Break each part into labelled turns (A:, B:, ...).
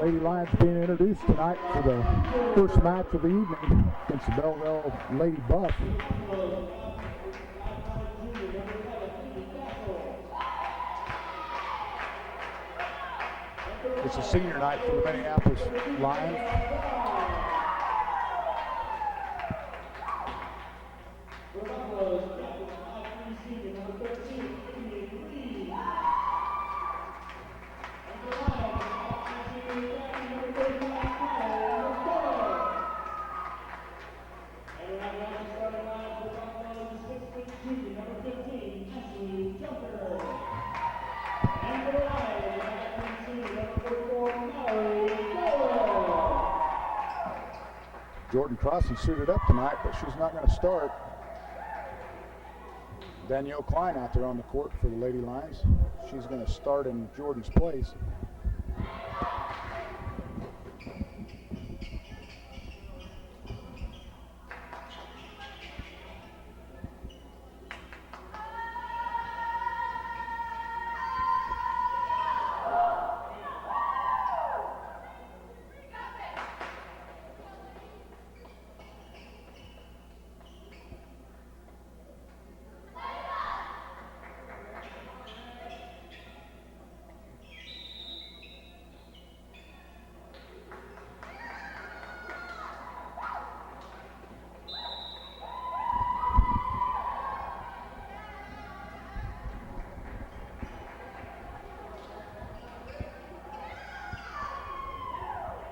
A: Lady Lions being introduced tonight for the first match of the evening against the Belleville Lady Buff. It's a senior night for the Minneapolis Lions. Jordan Crossan suited up tonight, but she's not going to start. Danielle Klein out there on the court for the Lady Lions. She's going to start in Jordan's place.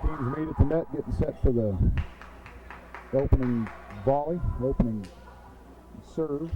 A: Teams meet at the net, getting set for the opening volley, opening serve.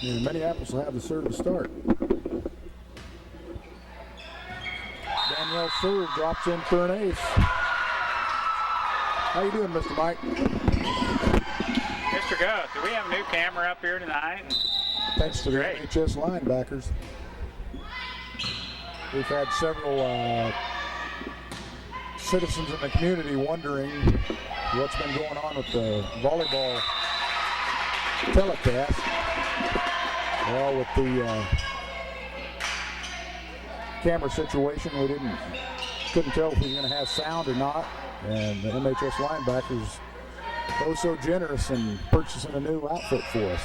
A: And Minneapolis will have the serve to start. Danielle's serve drops in for an ace. How you doing, Mr. Mike?
B: Mr. Gus, do we have a new camera up here tonight?
A: Thanks to the NHS linebackers. We've had several citizens in the community wondering what's been going on with the volleyball telecast. Well, with the camera situation, we couldn't tell if we were going to have sound or not. And the MHS linebackers were so generous in purchasing a new outfit for us.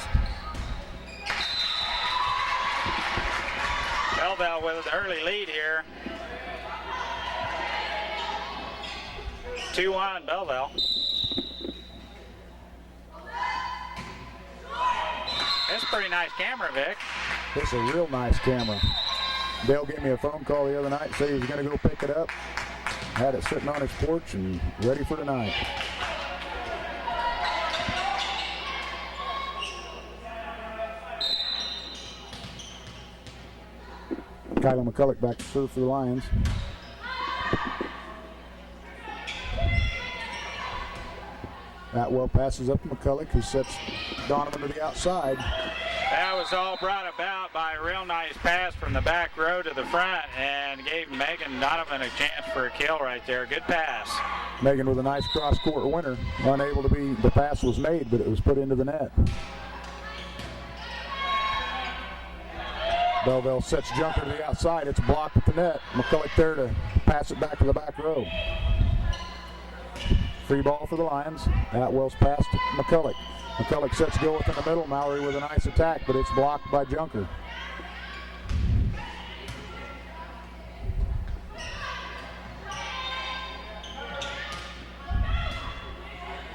B: Belleville with an early lead here. 2-1 Belleville. That's a pretty nice camera, Vic.
A: It's a real nice camera. Dale gave me a phone call the other night, said he was going to go pick it up. Had it sitting on his porch and ready for tonight. Kyla McCulloch back to serve for the Lions. Atwell passes up to McCulloch, who sets Donovan to the outside.
B: That was all brought about by a real nice pass from the back row to the front and gave Megan Donovan a chance for a kill right there. Good pass.
A: Megan with a nice cross-court winner. Unable to be, the pass was made, but it was put into the net. Belleville sets Junker to the outside. It's blocked at the net. McCulloch there to pass it back to the back row. Free ball for the Lions. Atwell's pass to McCulloch. McCulloch sets go within the middle. Mowry with a nice attack, but it's blocked by Junker.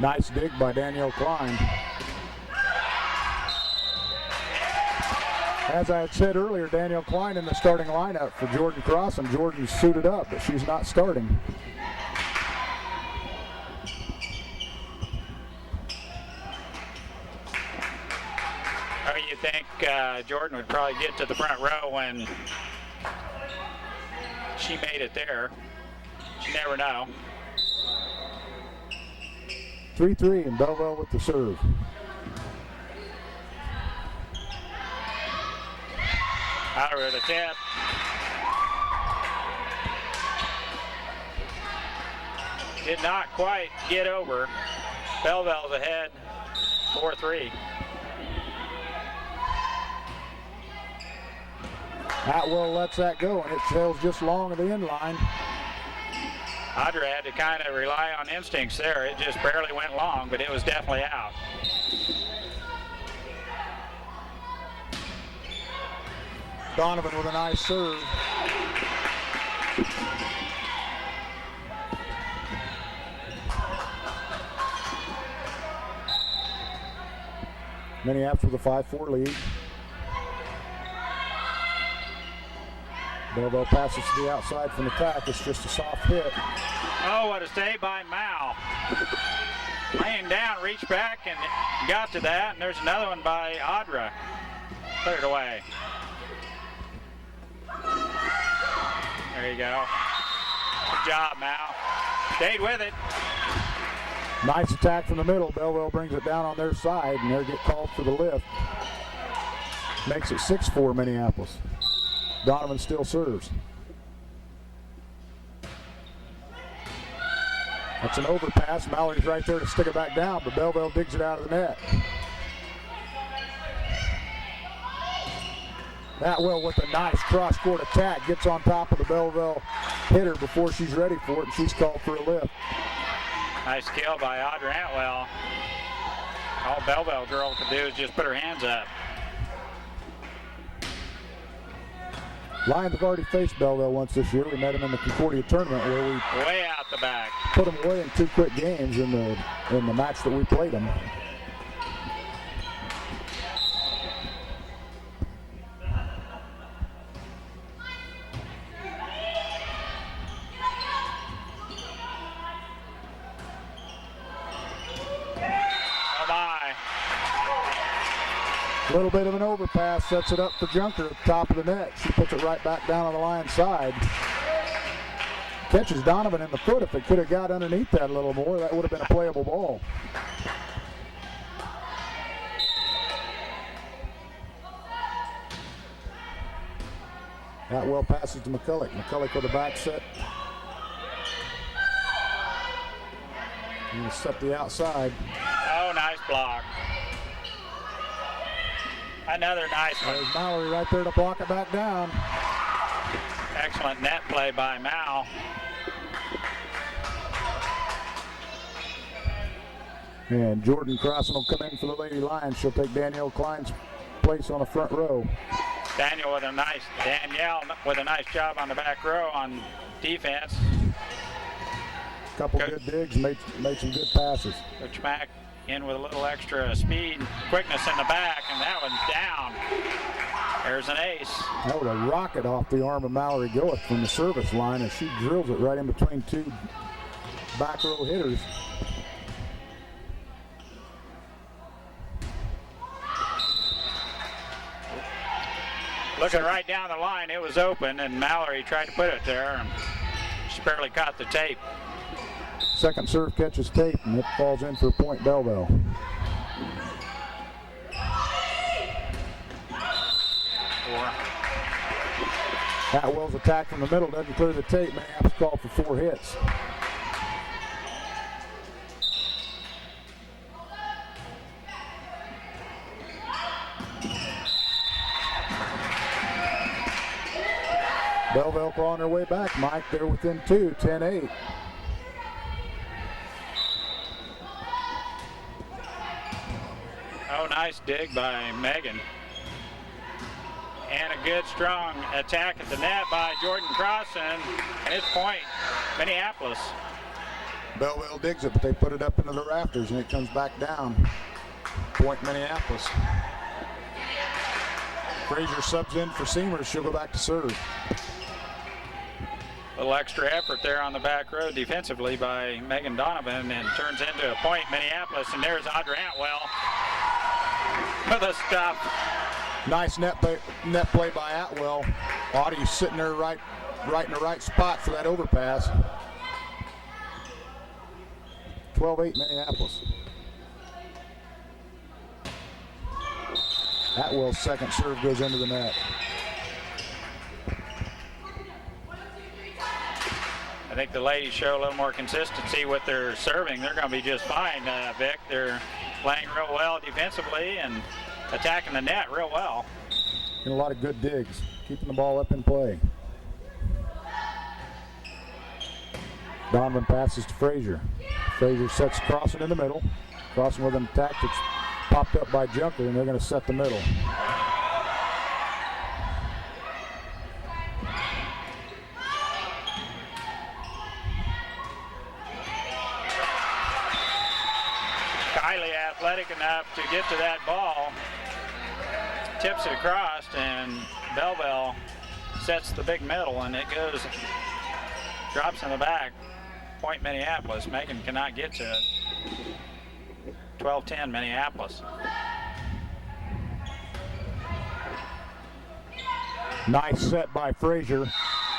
A: Nice dig by Danielle Klein. As I had said earlier, Danielle Klein in the starting lineup for Jordan Cross, and Jordan's suited up, but she's not starting.
B: think Jordan would probably get to the front row when she made it there. You never know.
A: 3-3 and Belleville with the serve.
B: Out with a tip. Did not quite get over. Belleville's ahead, 4-3.
A: Atwell lets that go, and it sails just long of the end line.
B: Audra had to kind of rely on instincts there. It just barely went long, but it was definitely out.
A: Donovan with a nice serve. Minneapolis with a 5-4 lead. Belleville passes to the outside from attack. It's just a soft hit.
B: Oh, what a save by Mal. Laying down, reached back and got to that. And there's another one by Audra. Put it away. There you go. Good job, Mal. Stayed with it.
A: Nice attack from the middle. Belleville brings it down on their side, and they get called for the lift. Makes it 6-4 Minneapolis. Donovan still serves. That's an overpass. Mallory's right there to stick it back down, but Belleville digs it out of the net. Atwell with a nice cross-court attack. Gets on top of the Belleville hitter before she's ready for it, and she's called for a lift.
B: Nice kill by Audra Atwell. All Belleville girl could do is just put her hands up.
A: Lions have already faced Belleville once this year. We met them in the Concordia tournament where we
B: way out the back.
A: Put them away in 2 quick games in the match that we played them. A little bit of an overpass, sets it up for Junker at the top of the net. She puts it right back down on the Lions side. Catches Donovan in the foot. If it could have got underneath that a little more, that would have been a playable ball. Atwell passes to McCulloch. McCulloch with a back set. And set the outside.
B: Oh, nice block. Another nice one.
A: There's Mallory right there to block it back down.
B: Excellent net play by Mal.
A: And Jordan Crossan will come in for the Lady Lions. She'll take Danielle Klein's place on the front row.
B: Danielle with a nice job on the back row on defense.
A: Couple good digs, made some good passes.
B: Coach Mack in with a little extra speed, quickness in the back, and that one's down. There's an ace.
A: That was a rocket off the arm of Mallory Gillick from the service line as she drills it right in between 2 back row hitters.
B: Looking right down the line, it was open, and Mallory tried to put it there, and she barely caught the tape.
A: Second serve catches tape, and it falls in for a point, Belleville. Atwell's attack from the middle doesn't clear the tape. Minneapolis called for 4 hits. Belleville clawing their way back. Mike, they're within 2, 10-8.
B: Oh, nice dig by Megan. And a good, strong attack at the net by Jordan Crossan. And it's point, Minneapolis.
A: Belleville digs it, but they put it up into the rafters, and it comes back down. Point, Minneapolis. Frazier subs in for Seamers. She'll go back to serve.
B: A little extra effort there on the back row defensively by Megan Donovan, and turns into a point, Minneapolis. And there's Audra Atwell with a stop.
A: Nice net play by Atwell. Audie's sitting there right in the right spot for that overpass. 12-8 Minneapolis. Atwell's second serve goes into the net.
B: I think the ladies show a little more consistency with their serving. They're going to be just fine, Vic. They're playing real well defensively and attacking the net real well.
A: And a lot of good digs, keeping the ball up in play. Donovan passes to Frazier. Frazier sets crossing in the middle. Crossing with an attack that's popped up by Junker, and they're going to set the middle.
B: Kylie athletic enough to get to that ball. Tips it across, and Belleville sets the big middle, and it goes, drops in the back. Point Minneapolis. Megan cannot get to it. 12-10 Minneapolis.
A: Nice set by Frazier,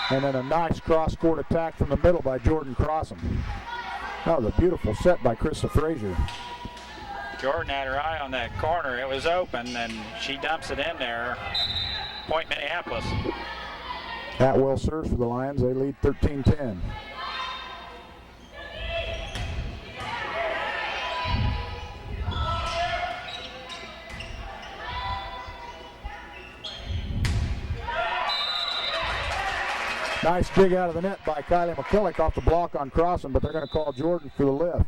A: and then a nice cross-court attack from the middle by Jordan Crossan. That was a beautiful set by Krista Frazier.
B: Jordan had her eye on that corner. It was open, and she dumps it in there. Point Minneapolis.
A: Atwell serves for the Lions. They lead 13-10. Nice dig out of the net by Kylie McCulloch off the block on Crossan, but they're going to call Jordan for the lift.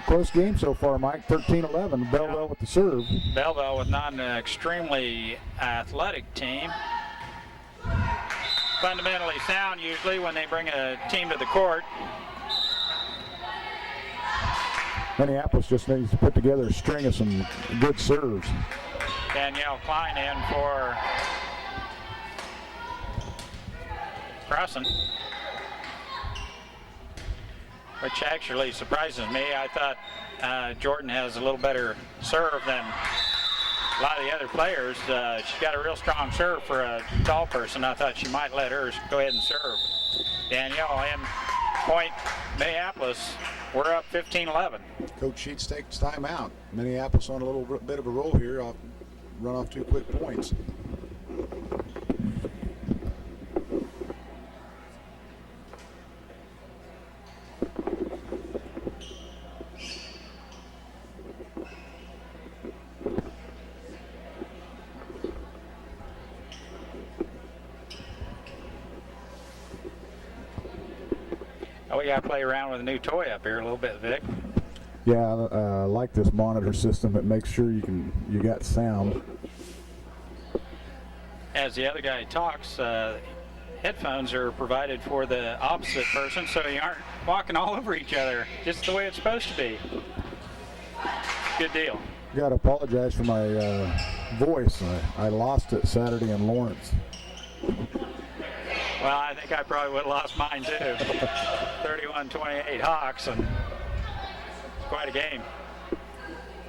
A: Close game so far, Mike. 13-11. Belleville with the serve.
B: Belleville with not an extremely athletic team. Fundamentally sound usually when they bring a team to the court.
A: Minneapolis just needs to put together a string of some good serves.
B: Danielle Klein in for Crossan, which actually surprises me. I thought Jordan has a little better serve than a lot of the other players. She's got a real strong serve for a tall person. I thought she might let her go ahead and serve. Danielle in point Minneapolis. We're up 15-11.
A: Coach Sheets takes time out. Minneapolis on a little bit of a roll here. I'll run off 2 quick points.
B: We got to play around with a new toy up here a little bit, Vic.
A: Yeah, I like this monitor system. It makes sure you got sound.
B: As the other guy talks, headphones are provided for the opposite person, so you aren't walking all over each other. Just the way it's supposed to be. Good deal.
A: Got to apologize for my voice. I lost it Saturday in Lawrence.
B: Well, I think I probably would have lost mine too. 31-28 Hawks, and it's quite a game.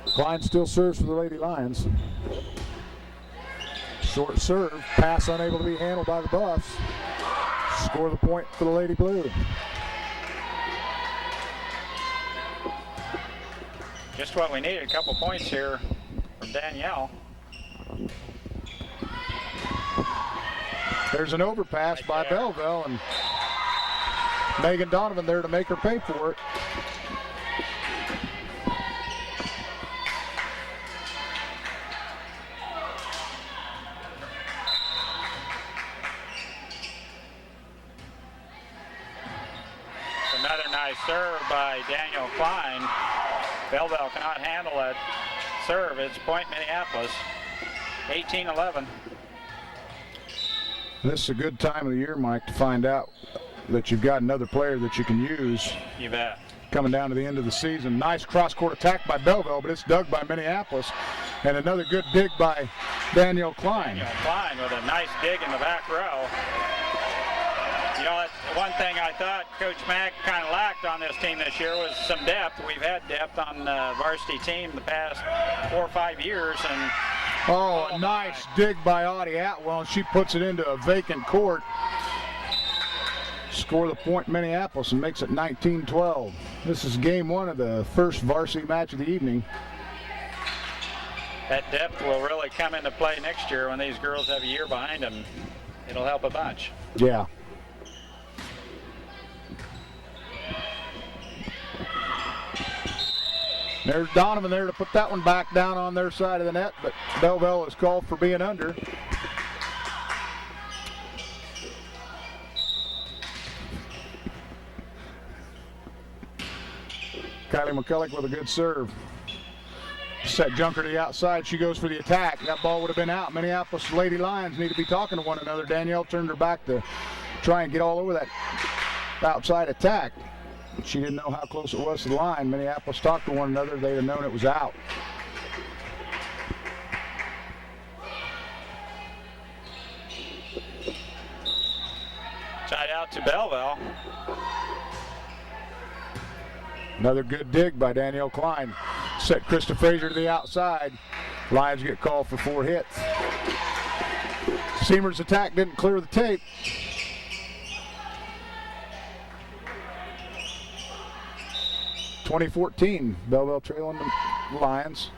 A: Klein still serves for the Lady Lions. Short serve, pass unable to be handled by the Buffs. Score the point for the Lady Blue.
B: Just what we needed, a couple points here from Danielle.
A: There's an overpass by Belleville, and Megan Donovan there to make her pay for it.
B: Another nice serve by Danielle Klein. Belleville cannot handle that serve. It's point Minneapolis, 18-11.
A: This is a good time of the year, Mike, to find out that you've got another player that you can use.
B: You bet.
A: Coming down to the end of the season. Nice cross-court attack by Belleville, but it's dug by Minneapolis. And another good dig by Danielle Klein.
B: Danielle Klein with a nice dig in the back row. You know, one thing I thought Coach Mack kind of lacked on this team this year was some depth. We've had depth on the varsity team the past 4 or 5 years. And
A: oh, a nice dig by Audie Atwell, and she puts it into a vacant court. Score the point Minneapolis and makes it 19-12. This is game 1 of the first varsity match of the evening.
B: That depth will really come into play next year when these girls have a year behind them. It'll help a bunch.
A: Yeah. There's Donovan there to put that one back down on their side of the net, but Belleville is called for being under. Kylie McCulloch with a good serve. Set Junker to the outside. She goes for the attack. That ball would have been out. Minneapolis Lady Lions need to be talking to one another. Danielle turned her back to try and get all over that outside attack. She didn't know how close it was to the line. Minneapolis talked to one another. They'd have known it was out.
B: Side out to Belleville.
A: Another good dig by Danielle Klein. Set Krista Frazier to the outside. Lions get called for 4 hits. Seamer's attack didn't clear the tape. (2014) Belleville trailing the Lions.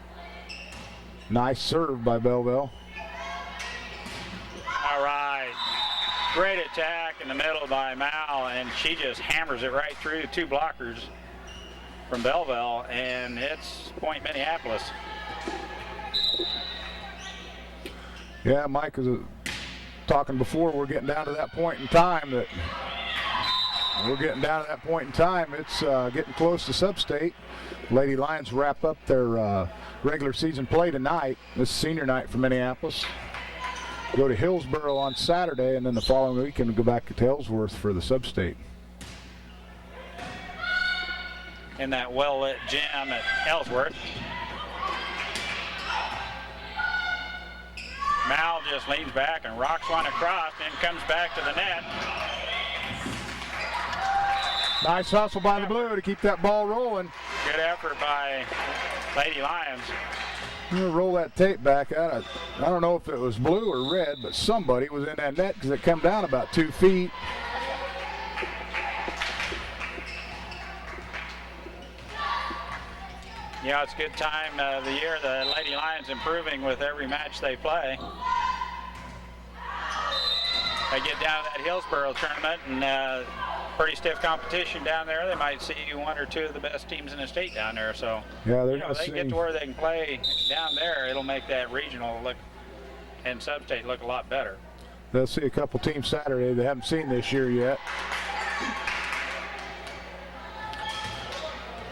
A: Nice serve by Belleville.
B: All right. Great attack in the middle by Mal, and she just hammers it right through 2 blockers from Belleville, and it's point Minneapolis.
A: Yeah, Mike was talking before. We're getting down to that point in time It's getting close to sub-state. Lady Lions wrap up their regular season play tonight. This is senior night for Minneapolis. Go to Hillsboro on Saturday, and then the following weekend go back to Ellsworth for the sub-state.
B: In that well-lit gym at Ellsworth. Mal just leans back and rocks one across, then comes back to the net.
A: Nice hustle by the Blue to keep that ball rolling.
B: Good effort by Lady Lions.
A: I'm going to roll that tape back out. I don't know if it was blue or red, but somebody was in that net because it came down about 2 feet.
B: Yeah, it's a good time of the year. The Lady Lions improving with every match they play. They get down to that Hillsboro tournament and pretty stiff competition down there. They might see 1 or 2 of the best teams in the state down there. So
A: yeah,
B: they get to where they can play down there. It'll make that regional look and sub-state look a lot better.
A: They'll see a couple teams Saturday they haven't seen this year yet.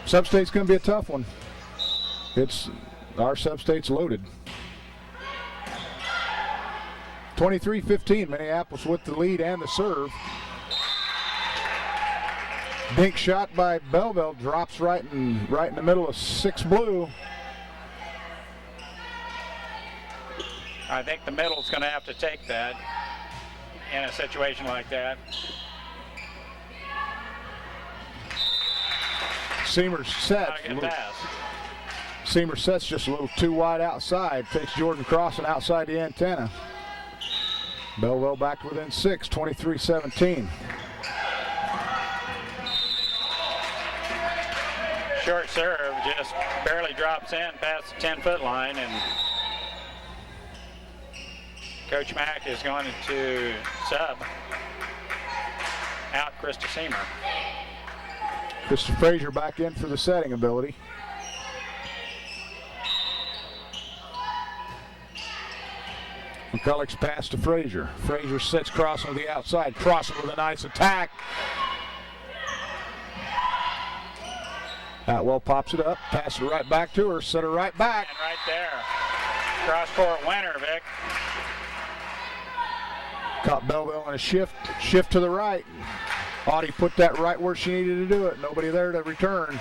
A: Sub-state's going to be a tough one. Our sub-state's loaded. 23-15, Minneapolis with the lead and the serve. Dink shot by Belleville drops right in the middle of 6 blue.
B: I think the middle's going to have to take that in a situation like that.
A: Seamer's set. Seamer sets just a little too wide outside. Takes Jordan Crossan outside the antenna. Belleville back to within 6, 23-17.
B: Short serve just barely drops in past the 10-foot line, and Coach Mack is going to sub out Krista Seamer.
A: Krista Frazier back in for the setting ability. McCulloch's pass to Frazier. Frazier sets Crossan to the outside. Crossan with a nice attack. Atwell pops it up, passes it right back to her, set her right back.
B: And right there. Cross-court winner, Vic.
A: Caught Belleville in a shift to the right. Audie put that right where she needed to do it. Nobody there to return.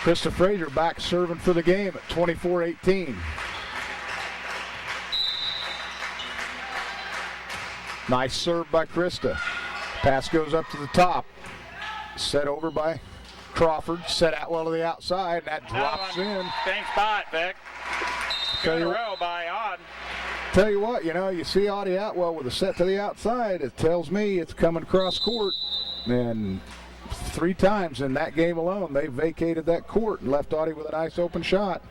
A: Krista Frazier back serving for the game at 24-18. Nice serve by Krista. Pass goes up to the top. Set over by Crawford. Set Atwell to the outside. That drops in.
B: Same spot, Vic. Two in a row by Odd.
A: Tell you what, you see Audie Atwell with a set to the outside. It tells me it's coming cross court. And 3 times in that game alone, they vacated that court and left Audie with a nice open shot.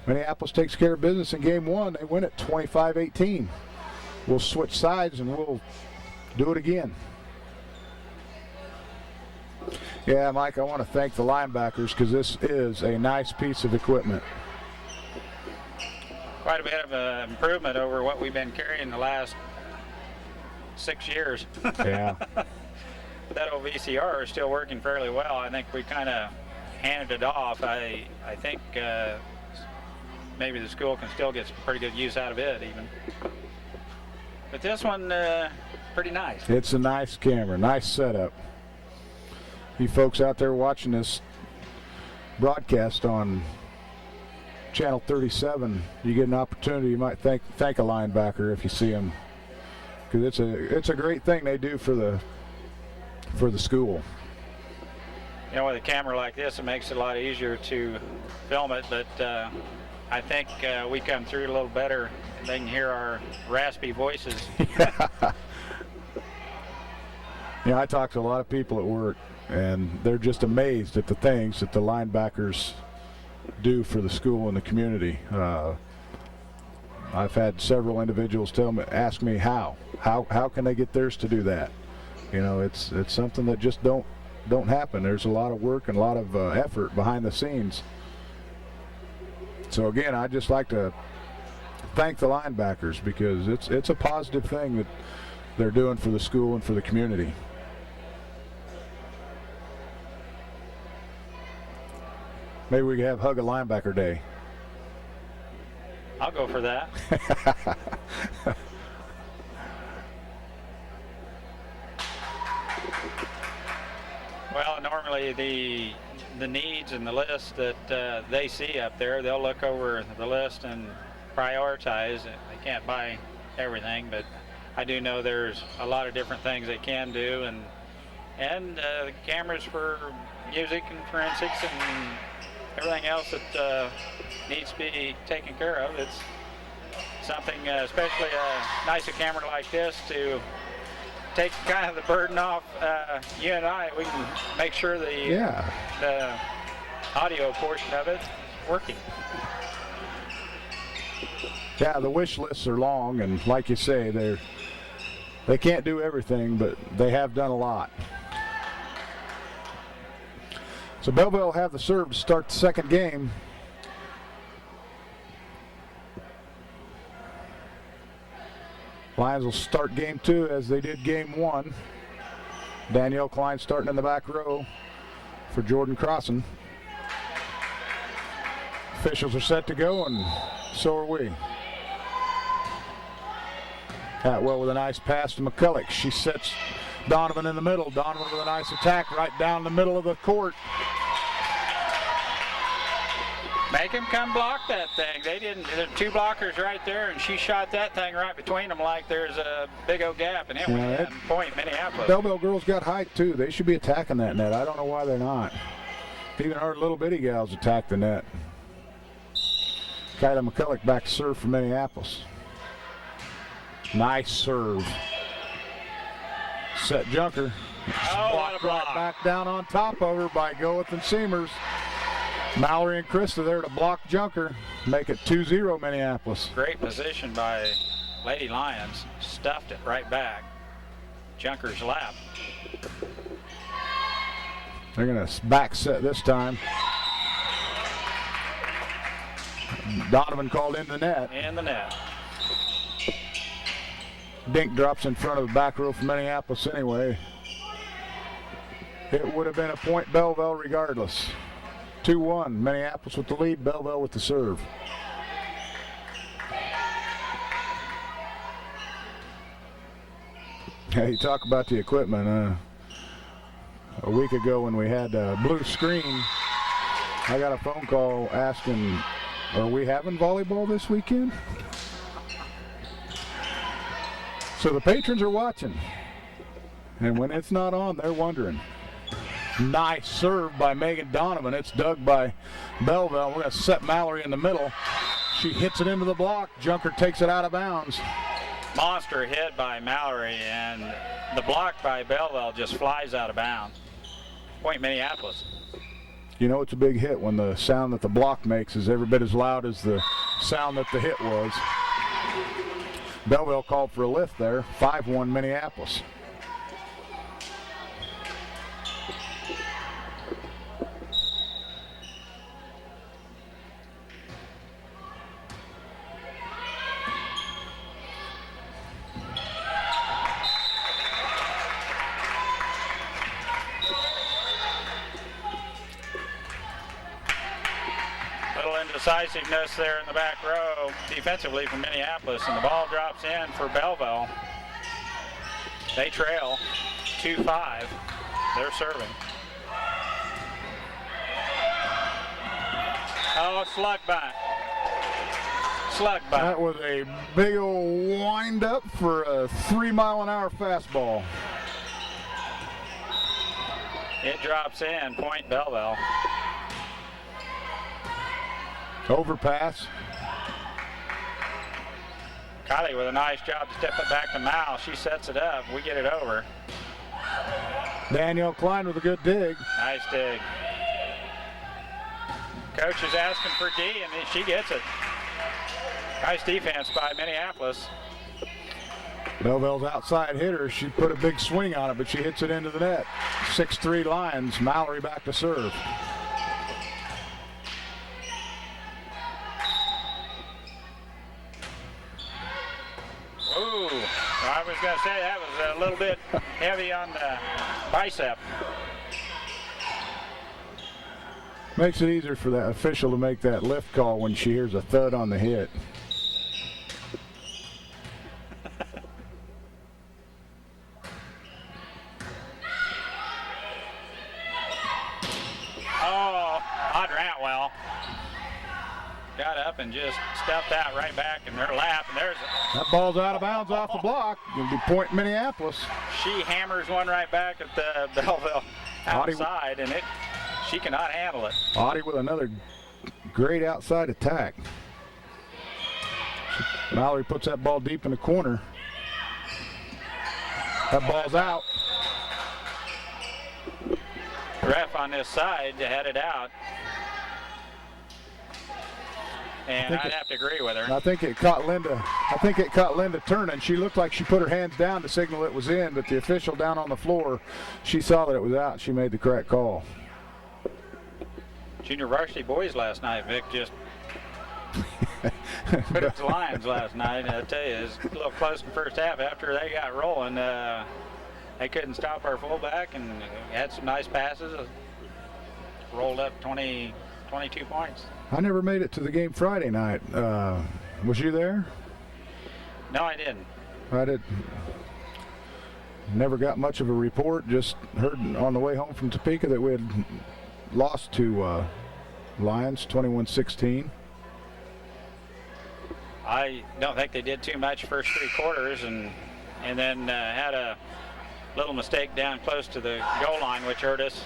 A: Minneapolis takes care of business in game 1. They win it 25-18. We'll switch sides and we'll do it again. Yeah, Mike, I want to thank the linebackers because this is a nice piece of equipment.
B: Quite a bit of an improvement over what we've been carrying the last 6 years.
A: Yeah.
B: But that old VCR is still working fairly well. I think we kind of handed it off. I think maybe the school can still get some pretty good use out of it even. But this one, pretty nice.
A: It's a nice camera, nice setup. You folks out there watching this broadcast on Channel 37, you get an opportunity. You might thank a linebacker if you see him, because it's a great thing they do for the school.
B: With a camera like this, it makes it a lot easier to film it, but I think we come through a little better. They can hear our raspy voices.
A: I talk to a lot of people at work, and they're just amazed at the things that the linebackers do for the school and the community. I've had several individuals ask me how can they get theirs to do that. It's something that just don't happen. There's a lot of work and a lot of effort behind the scenes. So again, I'd just like to thank the linebackers because it's a positive thing that they're doing for the school and for the community. Maybe we could have Hug a Linebacker Day.
B: I'll go for that. Well, normally the needs and the list that they see up there, they'll look over the list and prioritize. They can't buy everything, but I do know there's a lot of different things they can do, and cameras for music and forensics and everything else that needs to be taken care of. It's something, especially a nicer camera like this, to take kind of the burden off you and I. We can make sure the audio portion of it is working.
A: Yeah, the wish lists are long, and like you say, they can't do everything, but they have done a lot. So Belleville will have the serve to start the second game. Lions will start game 2 as they did game 1. Danielle Klein starting in the back row for Jordan Crossan. Officials are set to go, and so are we. Atwell with a nice pass to McCulloch. She sets Donovan in the middle. Donovan with a nice attack right down the middle of the court.
B: Make him come block that thing. They didn't. There are 2 blockers right there, and she shot that thing right between them like there's a big old gap, and it went in. Point Minneapolis.
A: Belleville girls got height too. They should be attacking that net. I don't know why they're not. Even our little bitty gals attack the net. Kyla McCulloch back to serve for Minneapolis. Nice serve. Set junker.
B: Blocked
A: right back down on top of her by Goeth and Seamers. Mallory and Krista there to block junker. Make it 2-0 Minneapolis.
B: Great position by Lady Lions. Stuffed it right back. Junker's lap.
A: They're going to back set this time. Donovan called in the net.
B: In the net.
A: Dink drops in front of the back row for Minneapolis anyway. It would have been a point Belleville regardless. 2-1, Minneapolis with the lead, Belleville with the serve. Hey, you talk about the equipment. A week ago when we had a blue screen, I got a phone call asking, are we having volleyball this weekend? So the patrons are watching. And when it's not on, they're wondering. Nice serve by Megan Donovan. It's dug by Belleville. We're going to set Mallory in the middle. She hits it into the block. Junker takes it out of bounds.
B: Monster hit by Mallory, and the block by Belleville just flies out of bounds. Point Minneapolis.
A: You know it's a big hit when the sound that the block makes is every bit as loud as the sound that the hit was. Belleville called for a lift there. 5-1 Minneapolis.
B: Decisiveness there in the back row defensively from Minneapolis, and the ball drops in for Belleville. They trail 2-5. They're serving. Oh, slug bunt. Slug bunt.
A: That was a big old wind up for a 3-mile-an-hour fastball.
B: It drops in, point Belleville.
A: Overpass.
B: Kylie with a nice job to step it back to Mal. She sets it up. We get it over.
A: Danielle Klein with a good dig.
B: Nice dig. Coach is asking for D, and she gets it. Nice defense by Minneapolis.
A: Belleville's outside hitter. She put a big swing on it, but she hits it into the net. 6-3 Lions. Mallory back to serve.
B: I was going to say that was a little bit heavy on the bicep.
A: Makes it easier for that official to make that lift call when she hears a thud on the hit.
B: Oh, Audra Atwell got up and just stepped out right back in her lap, and there's
A: that ball's out of bounds off the block. It'll be point Minneapolis.
B: She hammers one right back at the Belleville outside, and she cannot handle it.
A: Audie with another great outside attack. Mallory puts that ball deep in the corner. That ball's out.
B: Ref on this side had it out. And I'd have to agree with her.
A: I think it caught Linda turning. She looked like she put her hands down to signal it was in, but the official down on the floor, she saw that it was out. She made the correct call.
B: Junior Varsity boys last night, Vic, just put up the Lions last night. I tell you, it was a little close in the first half. After they got rolling, they couldn't stop our fullback and had some nice passes. Rolled up 22 points.
A: I never made it to the game Friday night. Was you there?
B: No, I didn't.
A: I did. Never got much of a report. Just heard on the way home from Topeka that we had lost to Lions 21-16.
B: I don't think they did too much first 3 quarters, and then had a little mistake down close to the goal line, which hurt us,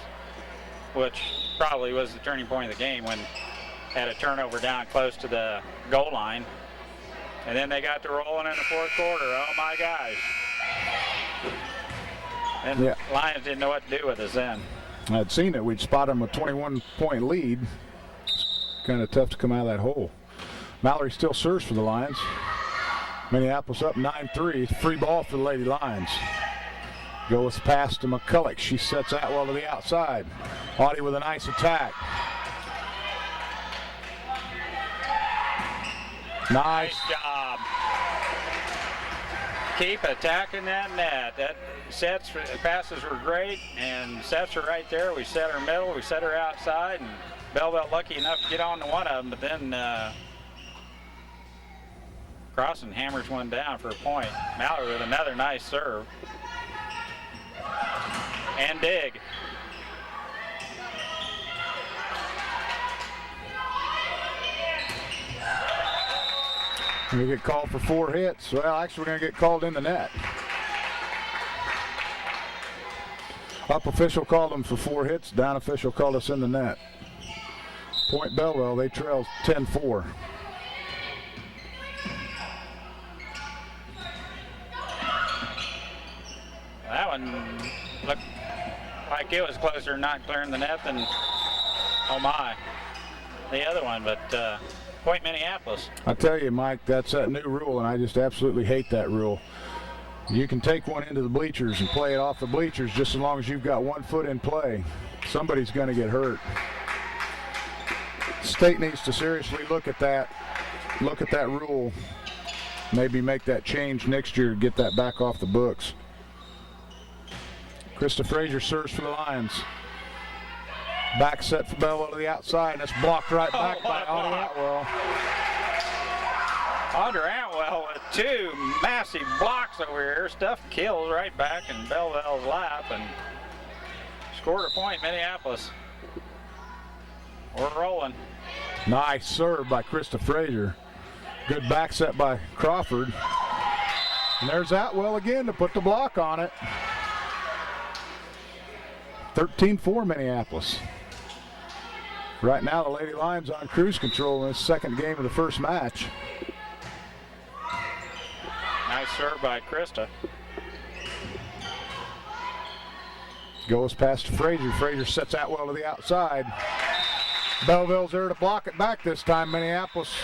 B: which probably was the turning point of the game when had a turnover down close to the goal line. And then they got to rolling in the 4th quarter. Oh my gosh. And the Lions didn't know what to do with us then.
A: I'd seen it. We'd spot them a 21-point lead. It's kind of tough to come out of that hole. Mallory still serves for the Lions. Minneapolis up 9-3. Free ball for the Lady Lions. Goes pass to McCulloch. She sets Atwell to the outside. Audie with a nice attack. Nice
B: job. Keep attacking that net. That passes were great, and sets are right there. We set her middle, we set her outside, and Belleville lucky enough to get on to one of them, but then Crossan hammers one down for a point. Mallory with another nice serve. And dig.
A: We get called for 4 hits. Well, actually, we're going to get called in the net. Up official called them for 4 hits. Down official called us in the net. Point Belleville, they trail 10-4.
B: That one looked like it was closer, not clearing the net than, oh my, the other one, but point Minneapolis.
A: I tell you, Mike, that's that new rule, and I just absolutely hate that rule. You can take one into the bleachers and play it off the bleachers just as long as you've got 1 foot in play. Somebody's going to get hurt. State needs to seriously look at that rule. Maybe make that change next year to get that back off the books. Krista Frazier serves for the Lions. Back set for Belleville to the outside, and it's blocked right back by Audrey Atwell.
B: Audrey Atwell with 2 massive blocks over here. Stuff kills right back in Belleville's lap and scored a point, Minneapolis. We're rolling.
A: Nice serve by Krista Frazier. Good back set by Crawford. And there's Atwell again to put the block on it. 13-4 Minneapolis. Right now the Lady Lions on cruise control in this second game of the first match.
B: Nice serve by Krista.
A: Goes past Frazier. Frazier sets Atwell to the outside. Belleville's there to block it back this time. Minneapolis,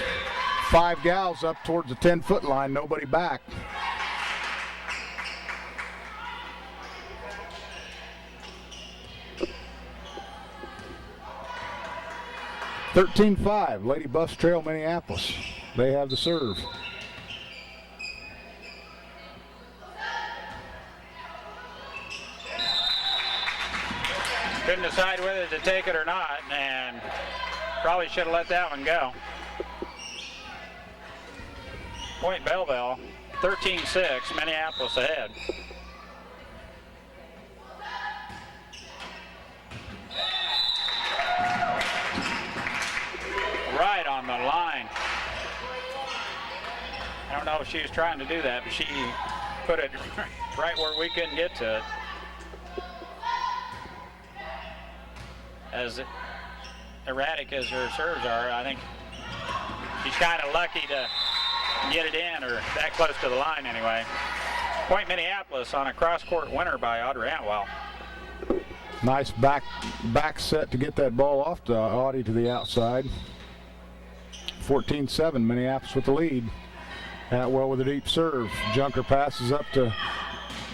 A: 5 gals up towards the 10-foot line. Nobody back. (13-5). Lady Buffs trail Minneapolis. They have the serve.
B: Couldn't decide whether to take it or not, and probably should have let that one go. Point Belleville, 13-6, Minneapolis ahead. Right on the line. I don't know if she was trying to do that, but she put it right where we couldn't get to it. As erratic as her serves are, I think she's kind of lucky to get it in, or that close to the line anyway. Point Minneapolis on a cross-court winner by Audrey Atwell.
A: Nice back set to get that ball off to Audie to the outside. 14-7, Minneapolis with the lead. Atwell with a deep serve. Junker passes up to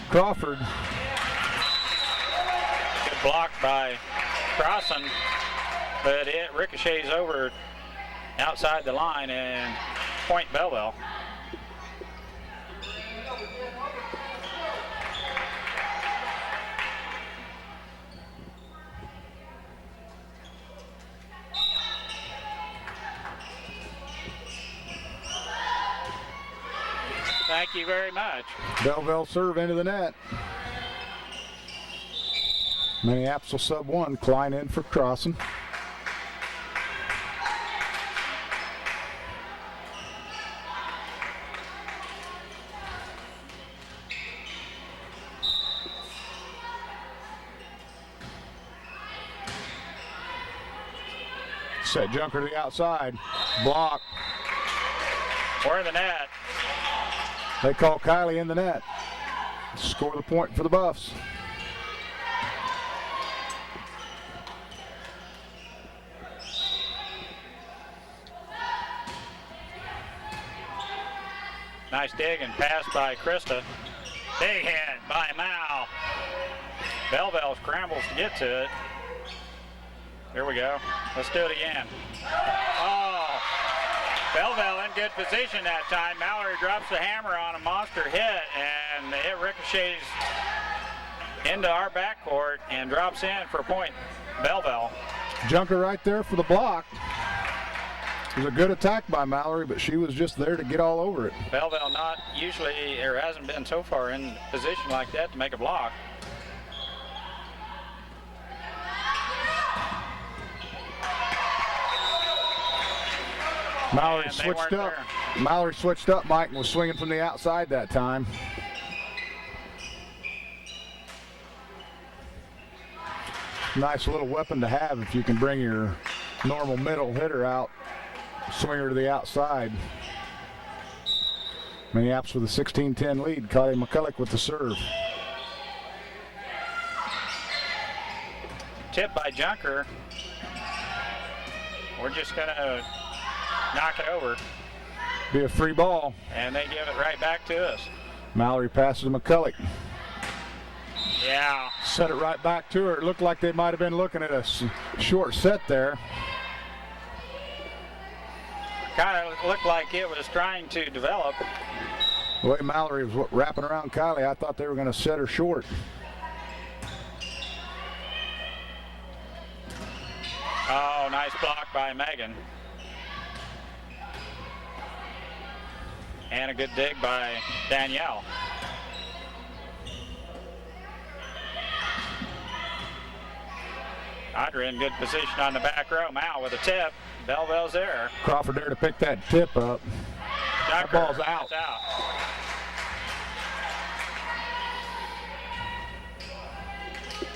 A: Crawford.
B: Good block by Crossan, but it ricochets over outside the line and point Belleville. Thank you very much.
A: Belleville serve into the net. Minneapolis will sub 1. Klein in for Crossan. Set Junker to the outside. Block.
B: We're in the net.
A: They call Kylie in the net. Score the point for the Buffs.
B: Nice dig and pass by Krista. Big hit by Mal. Belleville scrambles to get to it. Here we go. Let's do it again. Oh, Belleville in good position that time. Mallory drops the hammer on a monster hit, and it ricochets into our backcourt and drops in for point Belleville.
A: Junker right there for the block. It was a good attack by Mallory, but she was just there to get all over it.
B: Belleville not usually, or hasn't been so far in position like that to make a block.
A: Mallory switched up. Mallory switched up, Mike, and was swinging from the outside that time. Nice little weapon to have if you can bring your normal middle hitter out, swinger to the outside. Minneapolis with a 16-10 lead. Kylie McCulloch with the serve.
B: Tip by Junker. We're just going to knock it over.
A: Be a free ball.
B: And they give it right back to us.
A: Mallory passes to McCulloch.
B: Yeah.
A: Set it right back to her. It looked like they might have been looking at a short set there.
B: Kind of looked like it was trying to develop.
A: The way Mallory was wrapping around Kylie, I thought they were going to set her short.
B: Oh, nice block by Megan. And a good dig by Danielle. Audrey in good position on the back row. Mal with a tip. Belleville's there.
A: Crawford there to pick that tip up. That ball's out.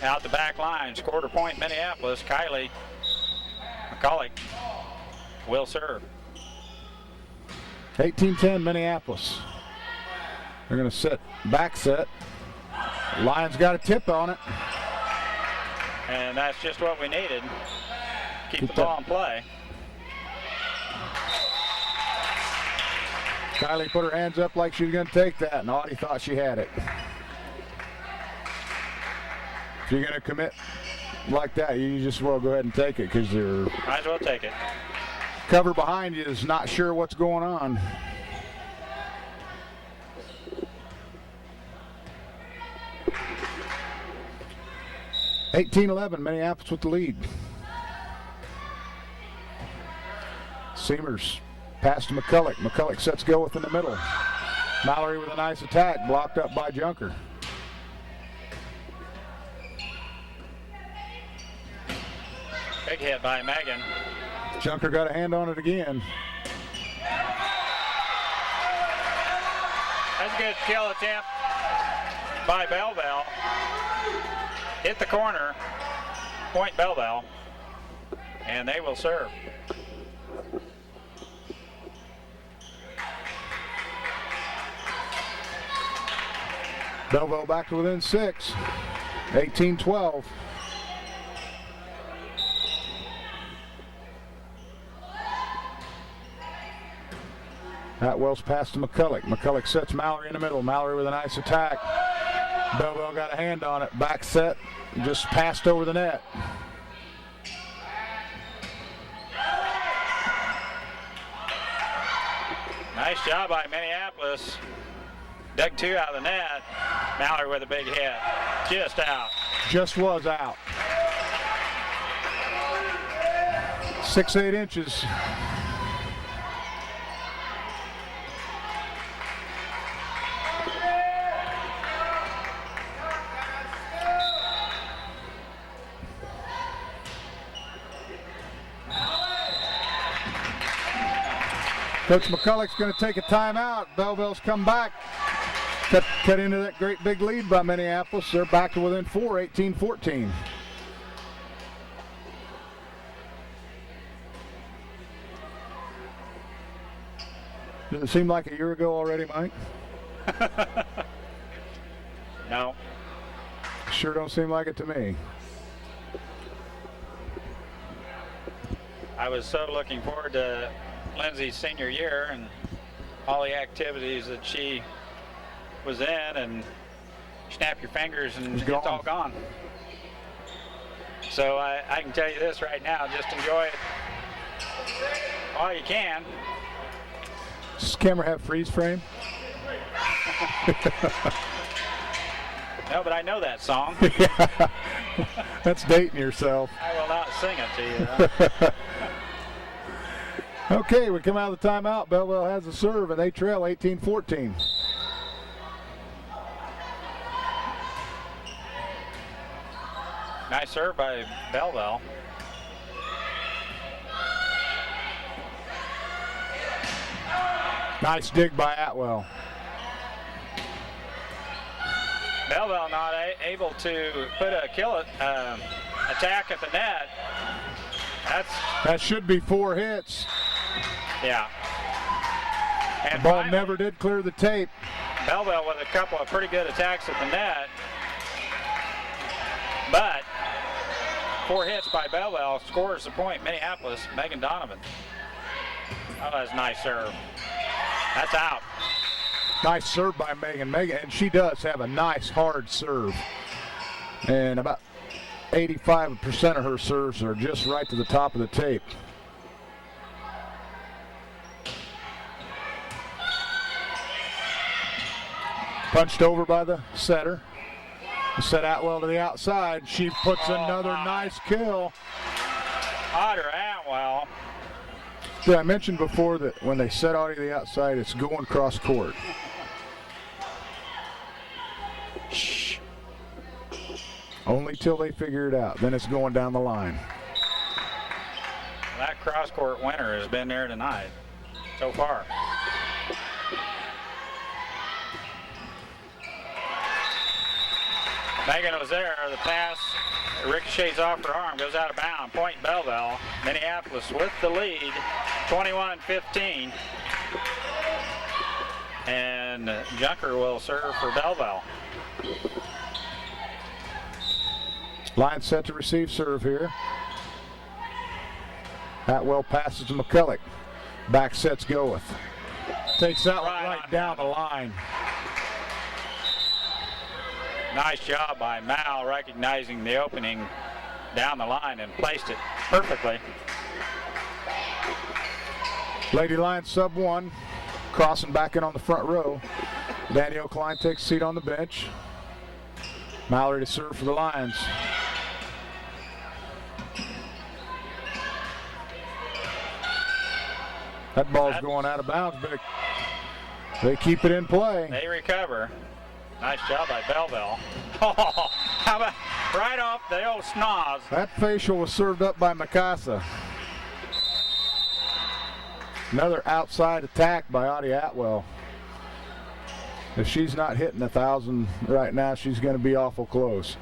B: Out the back line. Quarter point Minneapolis. Kylie McCulloch will serve.
A: 18-10 Minneapolis. They're going to set back set. Lions got a tip on it.
B: And that's just what we needed. Keep the ball in play.
A: Kylie put her hands up like she was going to take that, and Audie thought she had it. If you're going to commit like that, you just well go ahead and take it because they're
B: might as well take it.
A: Cover behind you is not sure what's going on. (18-11) Minneapolis with the lead. Seamers pass to McCulloch. McCulloch sets go within the middle. Mallory with a nice attack, blocked up by Junker.
B: Big hit by Megan.
A: Junker got a hand on it again.
B: That's a good kill attempt by Belleville. Hit the corner, point Belleville, and they will serve.
A: Belleville back to within 6, 18-12. Atwell's pass to McCulloch. McCulloch sets Mallory in the middle. Mallory with a nice attack. Belleville got a hand on it. Back set, just passed over the net.
B: Nice job by Minneapolis. Dug two out of the net. Mallory with a big hit. Just out.
A: Just was out. 6-8 inches. Coach McCulloch's going to take a timeout. Belleville's come back. Cut into that great big lead by Minneapolis. They're back to within 4, 18-14. Does it seem like a year ago already, Mike?
B: No.
A: Sure don't seem like it to me.
B: I was so looking forward to Lindsay's senior year and all the activities that she was in, and snap your fingers and it's all gone. So I can tell you this right now, just enjoy it all you can.
A: Does this camera have freeze frame?
B: No, but I know that song.
A: Yeah. That's dating yourself.
B: I will not sing it to you.
A: Okay, we come out of the timeout. Belleville has the serve, and they trail 18-14.
B: Nice serve by Belleville.
A: Nice dig by Atwell.
B: Belleville not able to put a attack at the net.
A: That should be 4 hits.
B: Yeah. And
A: the ball
B: finally,
A: never did clear the tape.
B: Belleville with a couple of pretty good attacks at the net. But 4 hits by Belleville scores the point. Minneapolis, Megan Donovan. Oh, that's a nice serve. That's out.
A: Nice serve by Megan. And she does have a nice hard serve. And about 85% of her serves are just right to the top of the tape. Punched over by the setter. Set Atwell to the outside. She puts another nice kill.
B: Otter Atwell.
A: Did I mention before that when they set Audie to the outside, it's going cross court?
B: Shh.
A: Only till they figure it out. Then it's going down the line.
B: That cross court winner has been there tonight so far. Megan was there. The pass ricochets off her arm, goes out of bounds. Point Belleville. Minneapolis with the lead, 21-15. And Junker will serve for Belleville.
A: Line set to receive serve here. Atwell passes to McCulloch. Back sets Goeth. Takes that one right down the line.
B: Nice job by Mal recognizing the opening down the line and placed it perfectly.
A: Lady Lions sub 1, crossing back in on the front row. Danielle Klein takes a seat on the bench. Mallory to serve for the Lions. That ball's going out of bounds, but they keep it in play.
B: They recover. Nice job by Belleville. Oh, how about right off the old snaz.
A: That facial was served up by Mikasa. Another outside attack by Audie Atwell. If she's not hitting 1,000 right now, she's going to be awful close.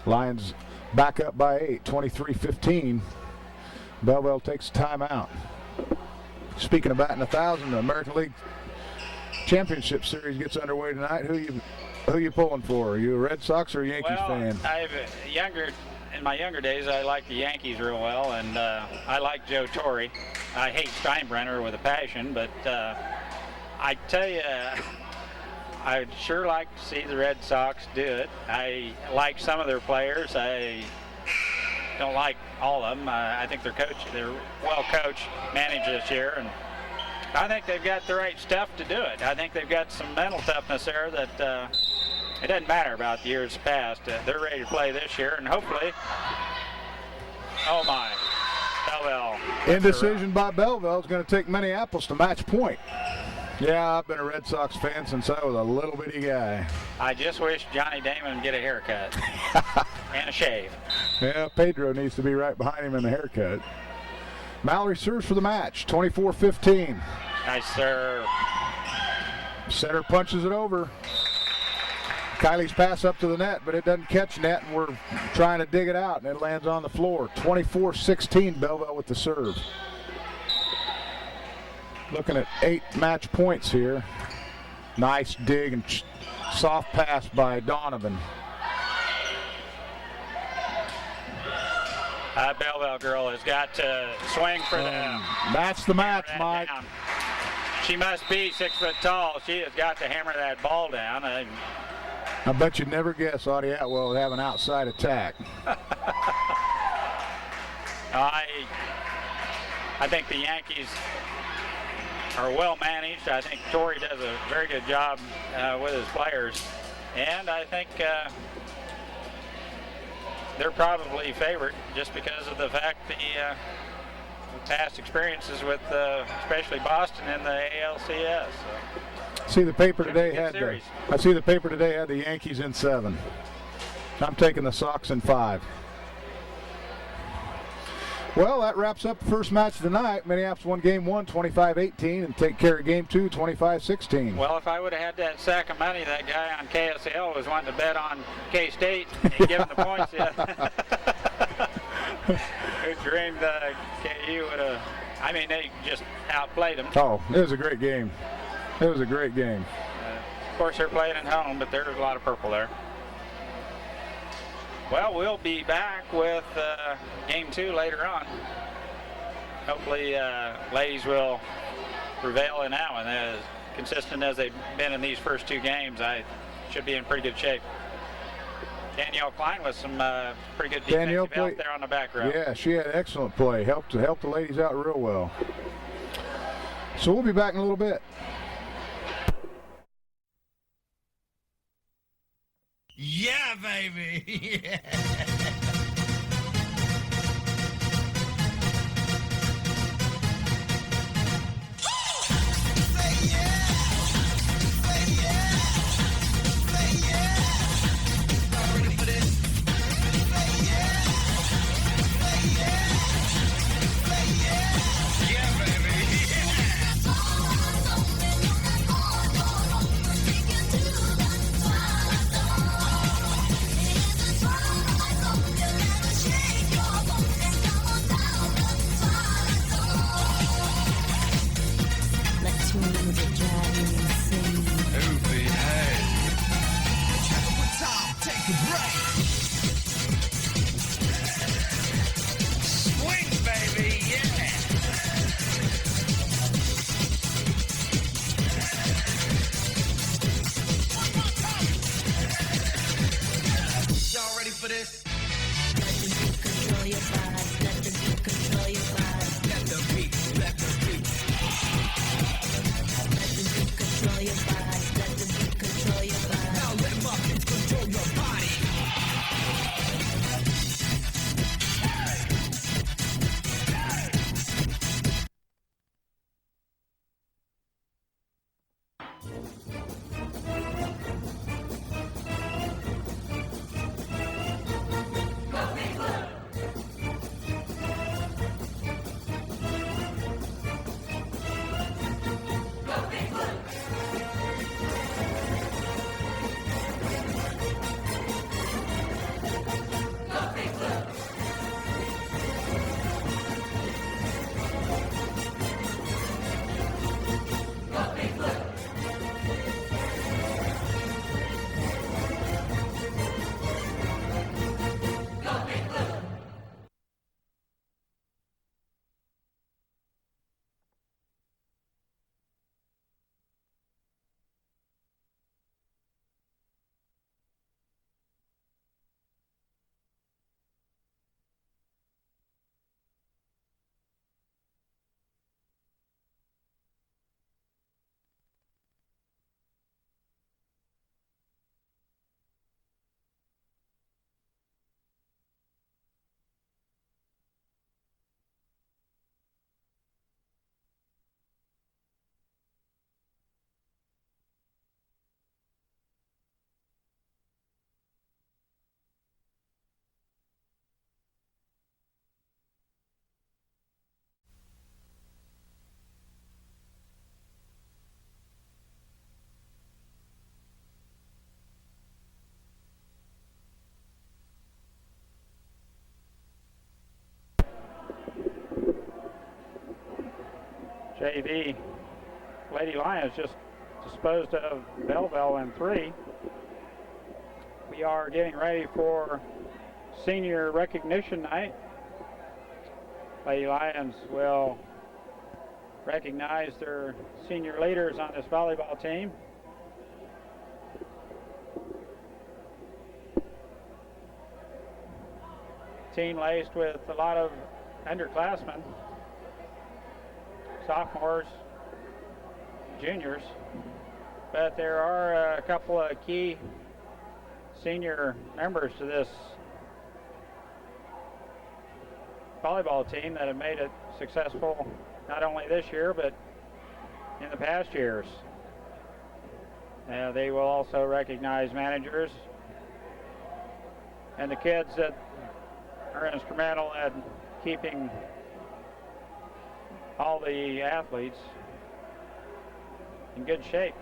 A: Lions back up by 8, 23-15. Belleville takes a timeout. Speaking of batting 1,000, the American League Championship Series gets underway tonight. Who you pulling for? Are you a Red Sox or a Yankees fan?
B: In my younger days, I liked the Yankees real well, and I like Joe Torre. I hate Steinbrenner with a passion, but I tell you, I'd sure like to see the Red Sox do it. I like some of their players. I don't like all of them. I think they're well coached, managed this year, and I think they've got the right stuff to do it. I think they've got some mental toughness there that it doesn't matter about the years past. They're ready to play this year, and hopefully, oh my, Belleville.
A: Indecision by Belleville is going to take Minneapolis to match point. Yeah, I've been a Red Sox fan since I was a little bitty guy.
B: I just wish Johnny Damon would get a haircut and a shave.
A: Yeah, Pedro needs to be right behind him in the haircut. Mallory serves for the match, 24-15.
B: Nice serve.
A: Center punches it over. Kylie's pass up to the net, but it doesn't catch net, and we're trying to dig it out, and it lands on the floor. 24-16, Belleville with the serve. Looking at 8 match points here. Nice dig and soft pass by Donovan.
B: Belleville girl has got to swing for them.
A: That's the match, Mike.
B: Down. She must be 6 foot tall. She has got to hammer that ball down.
A: I bet you'd never guess Audie Atwell would have an outside attack.
B: I think the Yankees are well managed. I think Torrey does a very good job with his players, and I think they're probably favored just because of the fact the past experiences with especially Boston in the ALCS.
A: I see the paper today had the Yankees in 7. I'm taking the Sox in 5. Well, that wraps up the first match of the night. Minneapolis won game 1, 25-18, and take care of game 2, 25-16.
B: Well, if I would have had that sack of money that guy on KSL was wanting to bet on K-State and give him the points, who dreamed KU would have, I mean, they just outplayed them.
A: Oh, it was a great game. It was a great game.
B: Of course, they're playing at home, but there's a lot of purple there. Well, we'll be back with game 2 later on. Hopefully, ladies will prevail in that one. As consistent as they've been in these first 2 games, I should be in pretty good shape. Danielle Klein with some pretty good defensive help there on the back row.
A: Yeah, she had excellent play. Helped the ladies out real well. So we'll be back in a little bit.
C: Yeah, baby. Yeah.
B: JV Lady Lions just disposed of Belleville in 3. We are getting ready for senior recognition night. Lady Lions will recognize their senior leaders on this volleyball team. Team laced with a lot of underclassmen, sophomores, juniors, but there are a couple of key senior members to this volleyball team that have made it successful not only this year but in the past years. They will also recognize managers and the kids that are instrumental in keeping all the athletes in good shape.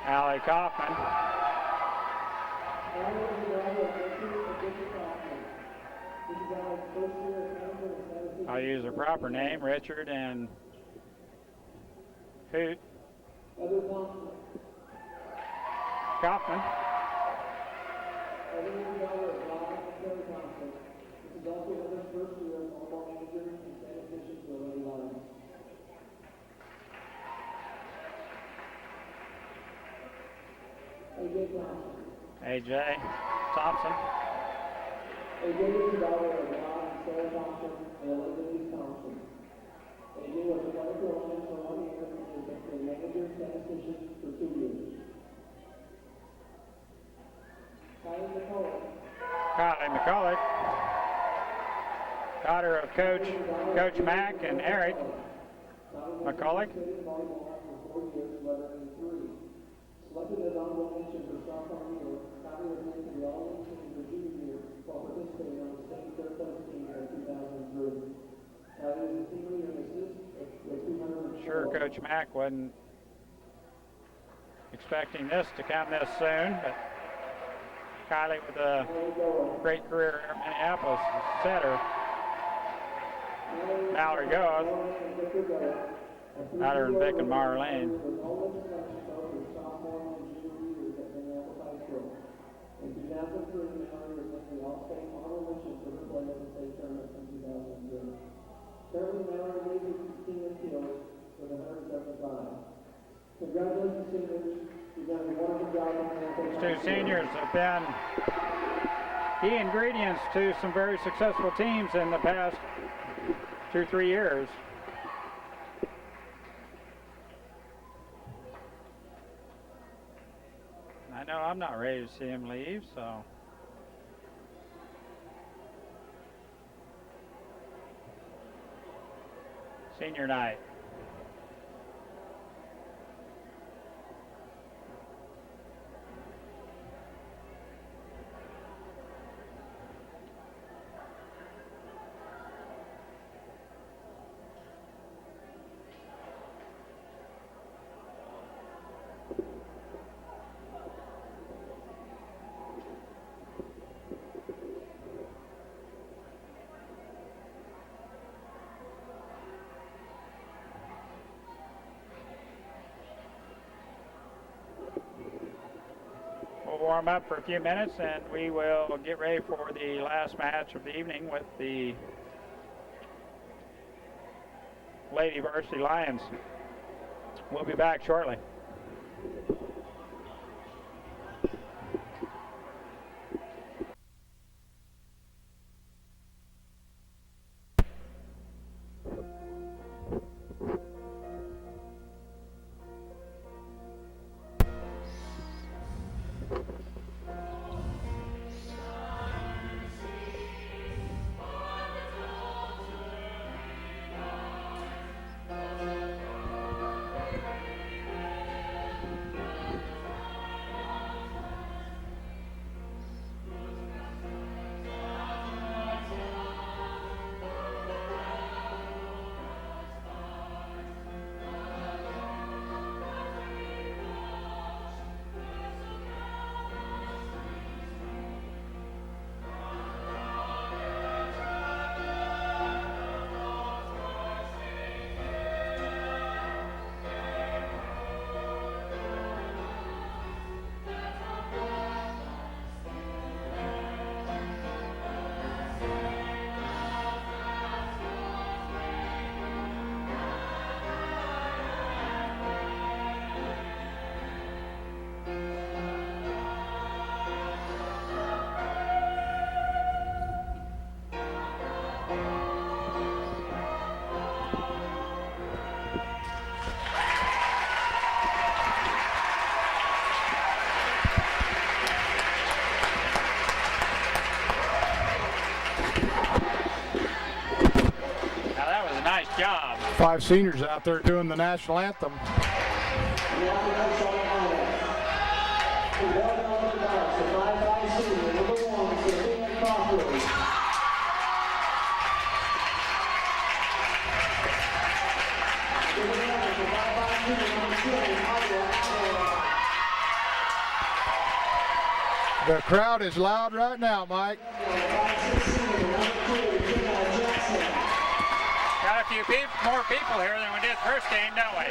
B: Allie Kaufman. I'll use her proper name, Richard and Hoot. Kaufman. AJ Thompson.
D: AJ is the daughter of Bob and Sarah Thompson and Elizabeth Thompson. AJ was a North Carolina for 1 year and has been a manager statistician for 2 years.
B: Kylie McCulloch, daughter of Coach Mack and Eric McCulloch.
D: Selected as honorable mention for sophomore year, Kylie was named to the All-League team for junior year while participating on the state third place team in 2003. Kylie is a team leader and assist with 200.
B: Sure, Coach Mack wasn't expecting this to come this soon, but Kylie with a great career in Minneapolis setter. Mallory goes. Out in Vic and Marlene.
D: In 2003, Mallory was named the All-State honorable mention for her play at the state tournament in 2003. Currently, Mallory leads his team in kills with 175. Congratulations, seniors. You've done a wonderful job on the
B: These two seniors have been key ingredients to some very successful teams in the past 2-3 years. I know I'm not ready to see him leave, so. Senior night. Warm up for a few minutes and we will get ready for the last match of the evening with the Lady Varsity Lions. We'll be back shortly.
A: 5 seniors out there doing the national anthem. The crowd is loud right now, Mike.
B: Got a few more people here than we did first game, don't we?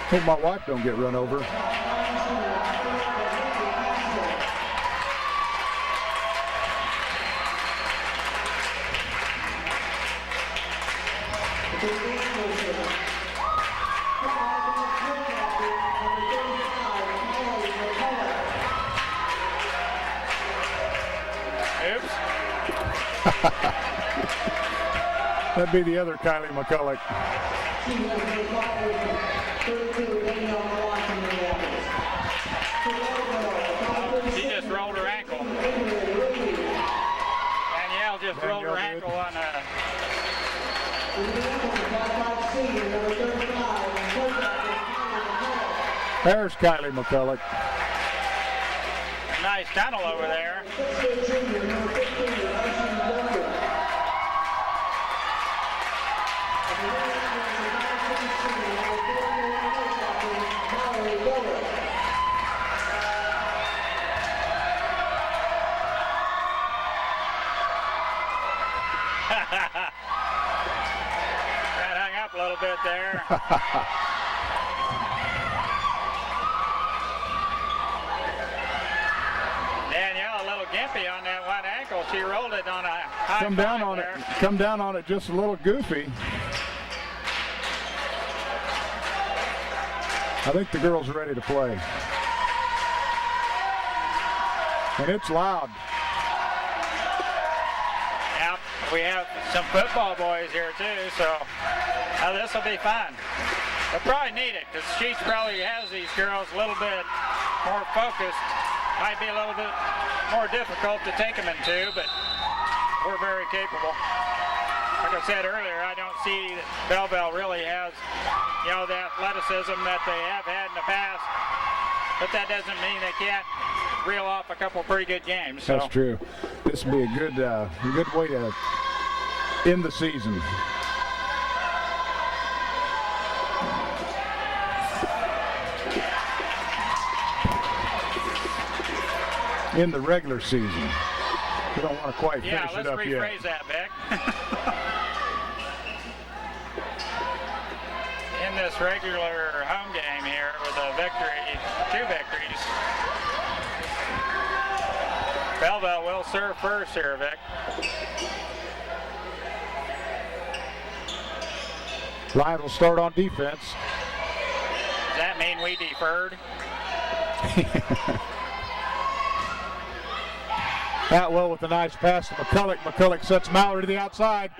A: Hope my wife don't get run over.
B: Oops.
A: That'd be the other Kylie McCulloch.
B: She just rolled her ankle. Danielle just rolled her ankle on a...
A: There's Kylie McCulloch.
B: Nice tunnel over there. Got hung up a little bit there. Danielle a little gimpy on that one ankle. She rolled it on a high
A: Come down on
B: there.
A: it. Come down on it just a little goofy. I think the girls are ready to play. And it's loud.
B: Yep, we have some football boys here too, so this will be fun. They'll probably need it because she probably has these girls a little bit more focused. Might be a little bit more difficult to take them into, but we're very capable. Like I said earlier, I don't see that Belleville really has, you know, the athleticism that they have had in the past, but that doesn't mean they can't reel off a couple pretty good games. So.
A: That's true. This would be a good way to end the season. In the regular season. We don't want to quite finish it up yet.
B: Yeah, let's rephrase that, Beck. In this regular home game here with a victory, 2 victories, Belleville will serve first here, Vic.
A: Ryan will start on defense.
B: Does that mean we deferred?
A: Atwell with a nice pass to McCulloch. McCulloch sets Mallory to the outside.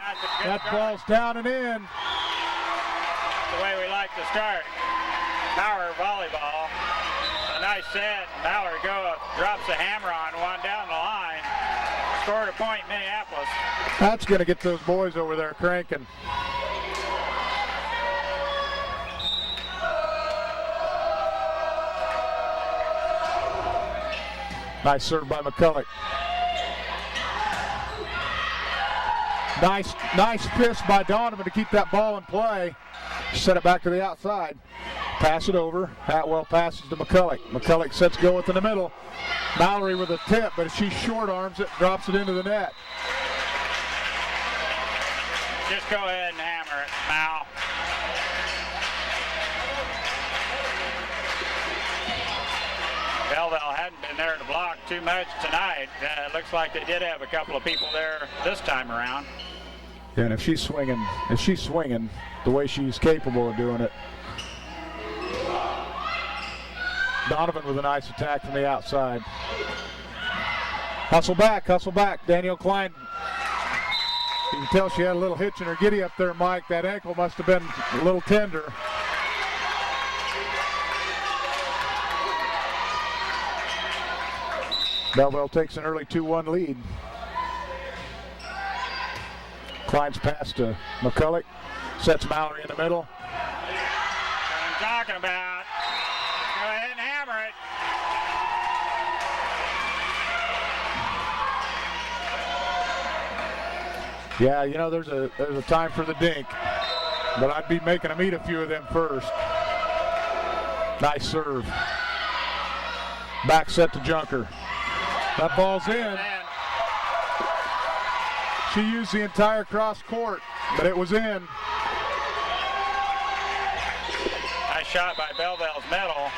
A: That ball's down and in.
B: The way we like to start. Power volleyball. A nice set. Mallory drops a hammer on one down the line. Scored a point, Minneapolis.
A: That's going to get those boys over there cranking. Nice serve by McCulloch. Nice piss by Donovan to keep that ball in play. Set it back to the outside. Pass it over. Atwell passes to McCulloch. McCulloch sets go it in the middle. Mallory with a tip, but she short arms it, drops it into the net.
B: Just go ahead and hammer it, Mal. Belleville hadn't been there to block too much tonight. It looks like they did have a couple of people there this time around.
A: Yeah, and if she's swinging the way she's capable of doing it. Donovan with a nice attack from the outside. Hustle back. Danielle Klein. You can tell she had a little hitch in her giddy up there, Mike. That ankle must have been a little tender. Belleville takes an early 2-1 lead. Klein's pass to McCulloch. Sets Mallory in the middle.
B: What I'm talking about. Go ahead and hammer it.
A: Yeah, you know, there's a time for the dink, but I'd be making them eat a few of them first. Nice serve. Back set to Junker. That ball's in. She used the entire cross court, but it was in.
B: Nice shot by Belleville's middle.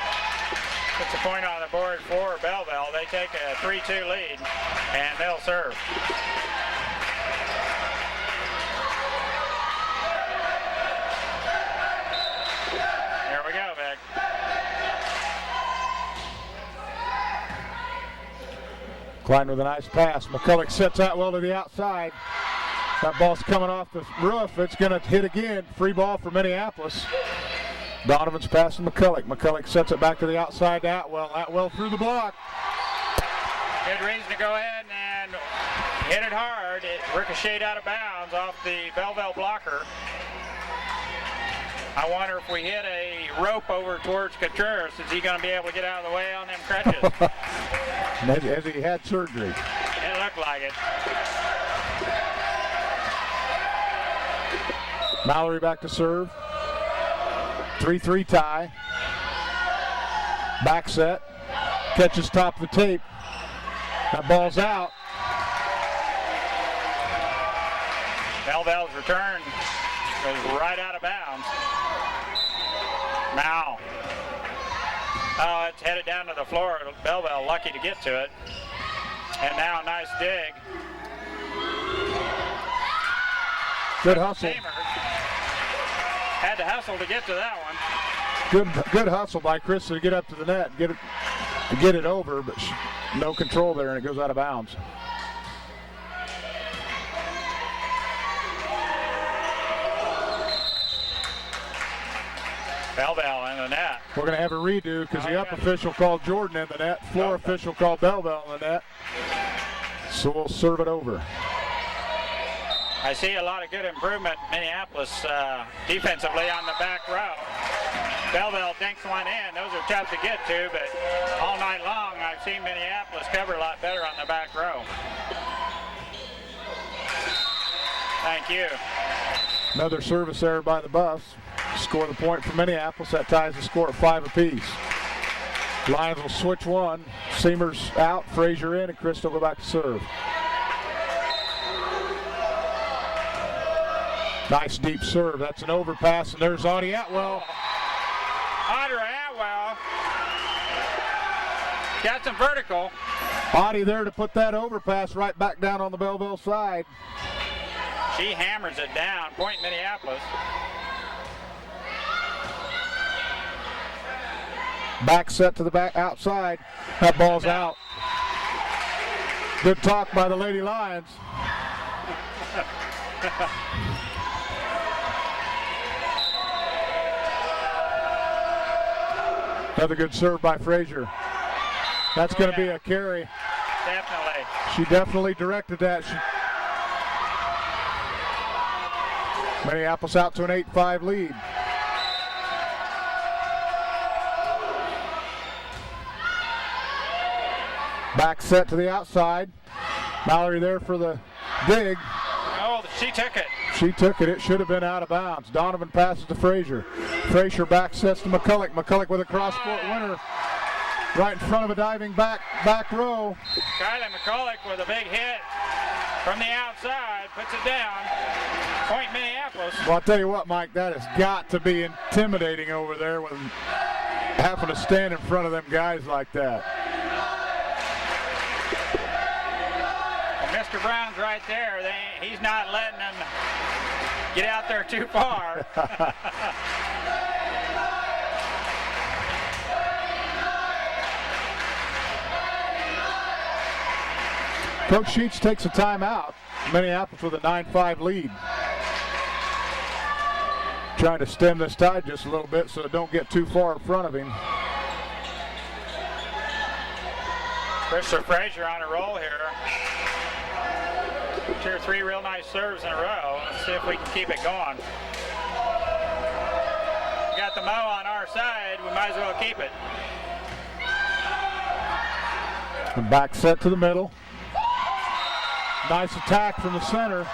B: Puts a point on the board for Belleville. They take a 3-2 lead, and they'll serve. Here we go, Vic.
A: Klein with a nice pass. McCulloch sets that well to the outside. That ball's coming off the roof. It's going to hit again. Free ball for Minneapolis. Donovan's pass to McCulloch. McCulloch sets it back to the outside to Atwell. Atwell through the block.
B: Good reason to go ahead and hit it hard. It ricocheted out of bounds off the Belleville blocker. I wonder if we hit a rope over towards Contreras, is he going to be able to get out of the way on them crutches?
A: As he had surgery.
B: It looked like it.
A: Mallory back to serve. 3-3 tie. Back set. Catches top of the tape. That ball's out.
B: Belleville's return goes right out of bounds. Now. Oh, it's headed down to the floor. Belleville lucky to get to it. And now nice dig.
A: Good hustle.
B: Had to hustle to get to that one.
A: Good hustle by Chris to get up to the net, get it over, but no control there, and it goes out of bounds.
B: Belleville in the net.
A: We're going to have a redo because the up official called Jordan in the net, floor official called Belleville in the net. So we'll serve it over.
B: I see a lot of good improvement Minneapolis defensively on the back row. Belleville dinks one in. Those are tough to get to, but all night long I've seen Minneapolis cover a lot better on the back row. Thank you.
A: Another service error by the Buffs. Score the point for Minneapolis. That ties the score at 5 apiece. Lions will switch one. Seamers out, Frazier in, and Chris will go back to serve. Nice deep serve. That's an overpass, and there's Audrey Atwell.
B: Audrey Atwell got some vertical.
A: Audie there to put that overpass right back down on the Belleville side.
B: She hammers it down. Point Minneapolis.
A: Back set to the back outside. That ball's out. Good talk by the Lady Lions. Another good serve by Frazier. That's going to be a carry.
B: Definitely.
A: She definitely directed that. Minneapolis out to an 8-5 lead. Back set to the outside. Mallory there for the dig.
B: Oh, she took it.
A: She took it. It should have been out of bounds. Donovan passes to Frazier. Frazier back sets to McCulloch. McCulloch with a cross-court winner. Right in front of a diving back row.
B: Kylie McCulloch with a big hit from the outside. Puts it down. Point Minneapolis.
A: Well, I'll tell you what, Mike, that has got to be intimidating over there when having to stand in front of them guys like that.
B: Mr. Brown's right there. He's not letting them get out there too far.
A: Coach Sheets takes a timeout. Minneapolis with a 9-5 lead. Trying to stem this tide just a little bit so it don't get too far in front of him.
B: Christopher Frazier on a roll here. 2 or 3 real nice serves in a row. Let's see if we can keep it going. We got the Mo on our side. We might as well keep it.
A: The back set to the middle. Nice attack from the center.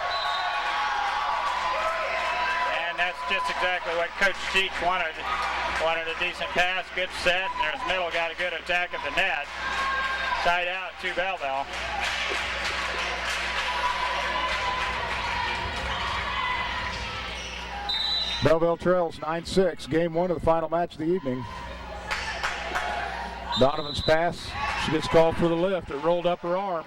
B: And that's just exactly what Coach Sheets wanted. Wanted a decent pass, good set, and there's middle, got a good attack at the net. Tied out to Belleville.
A: Belleville trails 9-6, game 1 of the final match of the evening. Donovan's pass, she gets called for the lift. It rolled up her arm.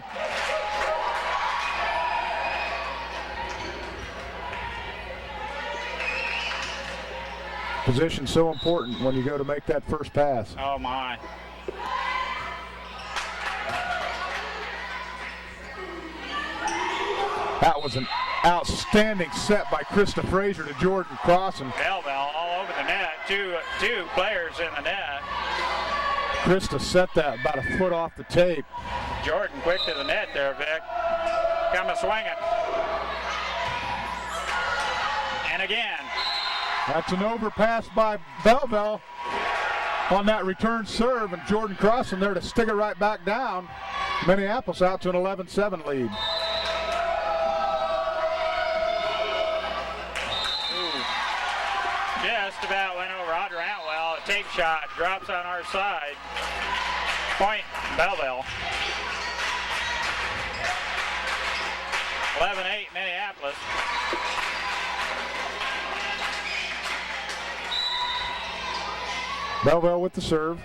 A: Position so important when you go to make that first pass.
B: Oh my.
A: That was an outstanding set by Krista Frazier to Jordan Crossan.
B: Belleville all over the net. Two players in the net.
A: Krista set that about a foot off the tape.
B: Jordan quick to the net there, Vic. Coming swinging. And again.
A: That's an overpass by Belleville on that return serve, and Jordan Crossan there to stick it right back down. Minneapolis out to an 11-7 lead.
B: Just about went over Audra Antwell. A take shot drops on our side. Point Belleville. 11-8 Minneapolis.
A: Belleville with the serve.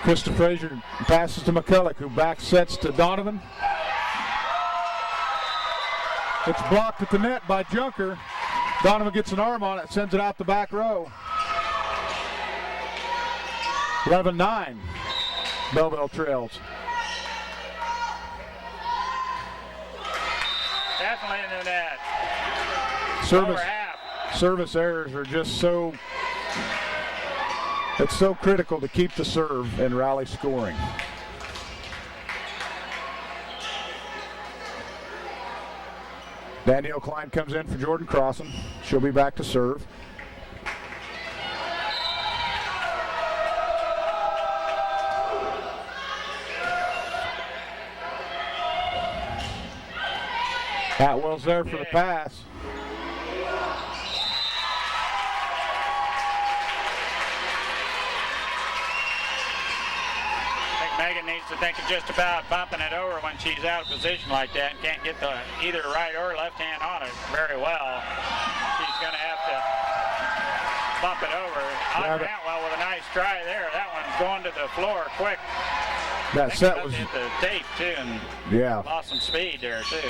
A: Krista Frazier passes to McCulloch, who back sets to Donovan. It's blocked at the net by Junker. Donovan gets an arm on it, sends it out the back row. 11-9. Belleville trails.
B: Definitely in the net.
A: Service errors are just so, it's so critical to keep the serve and rally scoring. Danielle Klein comes in for Jordan Crossan. She'll be back to serve. Atwell's there for the pass.
B: Megan needs to think of just about bumping it over when she's out of position like that and can't get the either right or left hand on it very well. She's going to have to bump it over. Audra Antwell with a nice try there. That one's going to the floor quick.
A: That set was
B: hit the tape too, and lost some speed there too.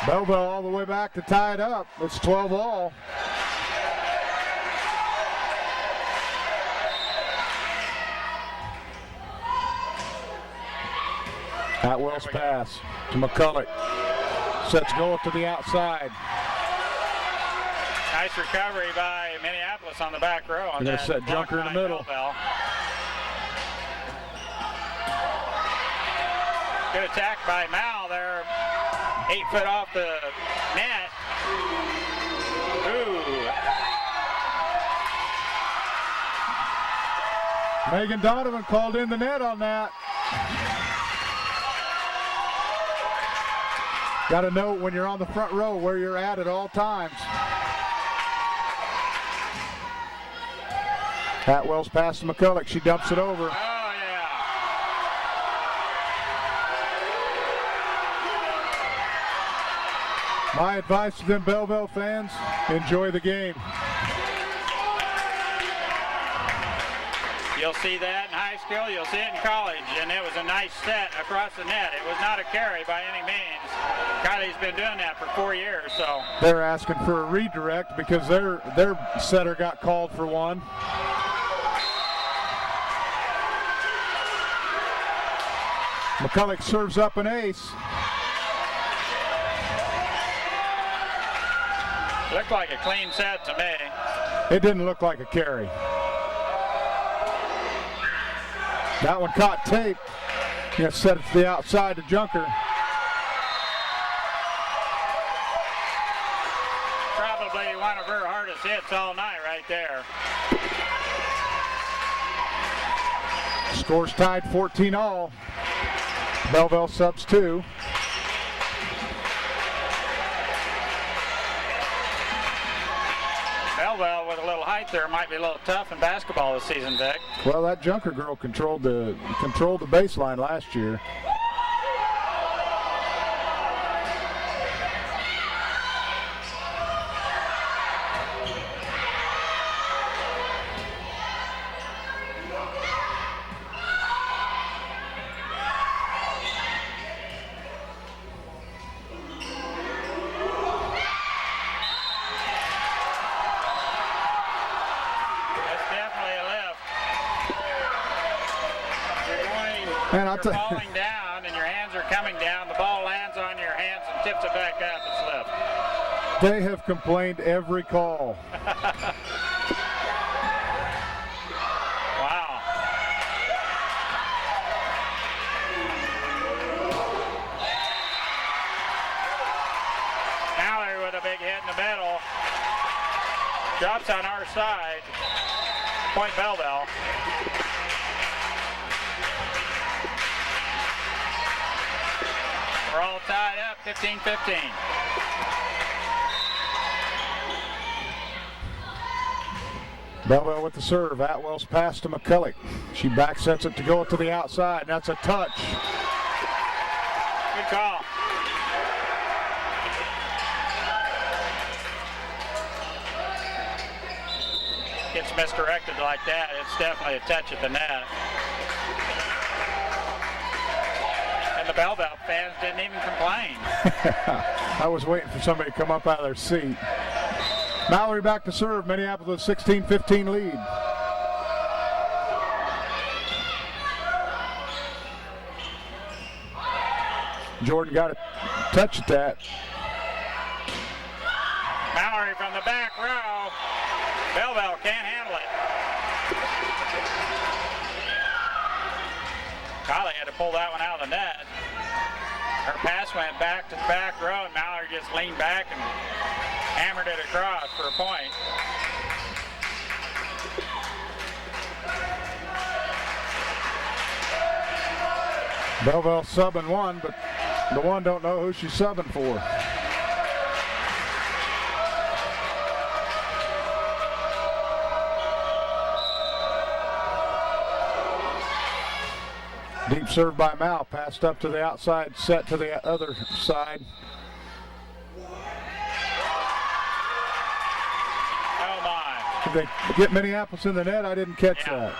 A: Belleville all the way back to tie it up. It's 12-all. Atwell's pass to McCulloch. Sets goal to the outside.
B: Nice recovery by Minneapolis on the back row.
A: They're going to set Junker in the middle.
B: Belleville. Good attack by Mal there. 8 foot off the net. Ooh.
A: Megan Donovan called in the net on that. Got to know when you're on the front row where you're at all times. Atwell's pass to McCulloch. She dumps it over.
B: Oh, yeah.
A: My advice to them Belleville fans, enjoy the game.
B: You'll see that in high school, you'll see it in college, and it was a nice set across the net. It was not a carry by any means. Kylie's been doing that for 4 years, so.
A: They're asking for a redirect because their setter got called for one. McCulloch serves up an ace.
B: Looked like a clean set to me.
A: It didn't look like a carry. That one caught tape. Yeah, set it to the outside to Junker.
B: Probably one of her hardest hits all night right there.
A: Scores tied 14-all. Belleville subs 2.
B: Belleville with a little height there might be a little tough in basketball this season, Vic.
A: Well, that Junker girl controlled the baseline last year.
B: And you're falling down and your hands are coming down. The ball lands on your hands and tips it back up. It's left.
A: They have complained every call.
B: Wow. Mallory with a big hit in the middle. Drops on our side. Point Belleville. We're all tied up, 15-15.
A: Belleville with the serve. Atwell's pass to McCulloch. She back sets it to go to the outside. That's a touch.
B: Good call. Gets misdirected like that. It's definitely a touch at the net. And the Belleville fans didn't even complain.
A: I was waiting for somebody to come up out of their seat. Mallory back to serve. Minneapolis 16-15 lead. Jordan got a touch at that.
B: Mallory from the back row. Belleville can't handle it. Kylie had to pull that one out of the net. Her pass went back to the back row, and Mallory just leaned back and hammered it across for a point.
A: Belleville subbing one, but the one don't know who she's subbing for. Deep serve by Mal, passed up to the outside, set to the other side.
B: Oh my.
A: Did they get Minneapolis in the net? I didn't catch that.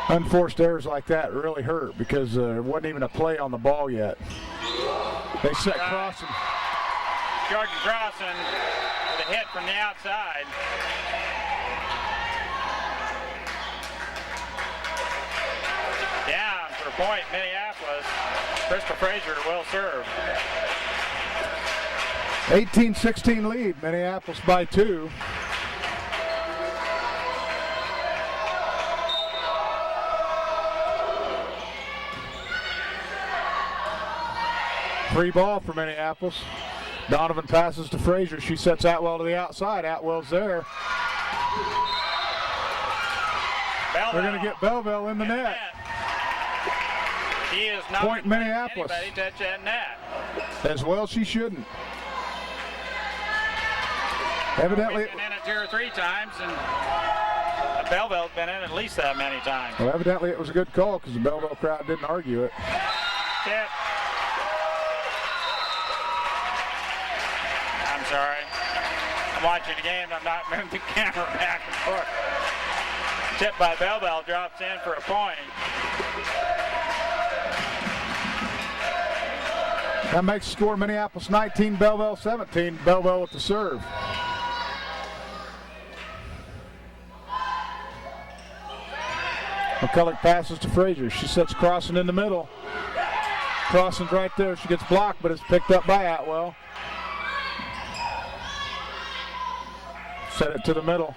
A: Unforced errors like that really hurt because there wasn't even a play on the ball yet. They set Crossan.
B: Jordan Crossan with a hit from the outside. Down for a point, Minneapolis. Crystal Fraser will serve.
A: 18-16 lead, Minneapolis by 2. Free ball for Minneapolis. Donovan passes to Fraser. She sets Atwell to the outside. Atwell's there.
B: Belleville.
A: They're going to get Belleville in the net.
B: She is not
A: Point Minneapolis.
B: Anybody touch that net.
A: As well she shouldn't. Evidently.
B: We've been in it 2 or 3 times, and Belleville's been in at least that many times.
A: Well, evidently it was a good call because the Belleville crowd didn't argue it.
B: Tip. I'm sorry. I'm watching the game. I'm not moving the camera back and forth. Tip by Belleville drops in for a point.
A: That makes the score Minneapolis 19, Belleville 17. Belleville with the serve. McCulloch passes to Frazier. She sets Crossan in the middle. Crossan's right there. She gets blocked, but it's picked up by Atwell. Set it to the middle.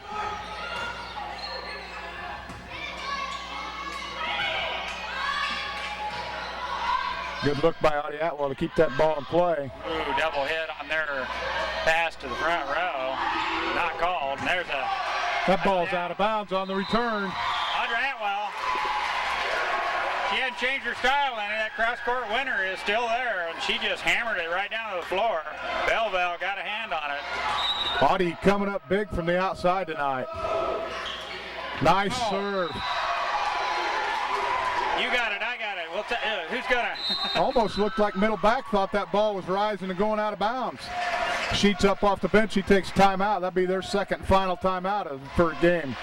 A: Good look by Audie Atwell to keep that ball in play.
B: Ooh, double hit on their pass to the front row. Not called. And there's a...
A: That ball's out of bounds on the return.
B: Audrey Atwell. She hadn't changed her style any. That cross-court winner is still there, and she just hammered it right down to the floor. Belleville got a hand on it.
A: Audie coming up big from the outside tonight. Nice serve.
B: You got it, I got it. We'll who's gonna?
A: Almost looked like middle back thought that ball was rising and going out of bounds. Sheets up off the bench. He takes timeout. That'll be their second and final timeout of the third game.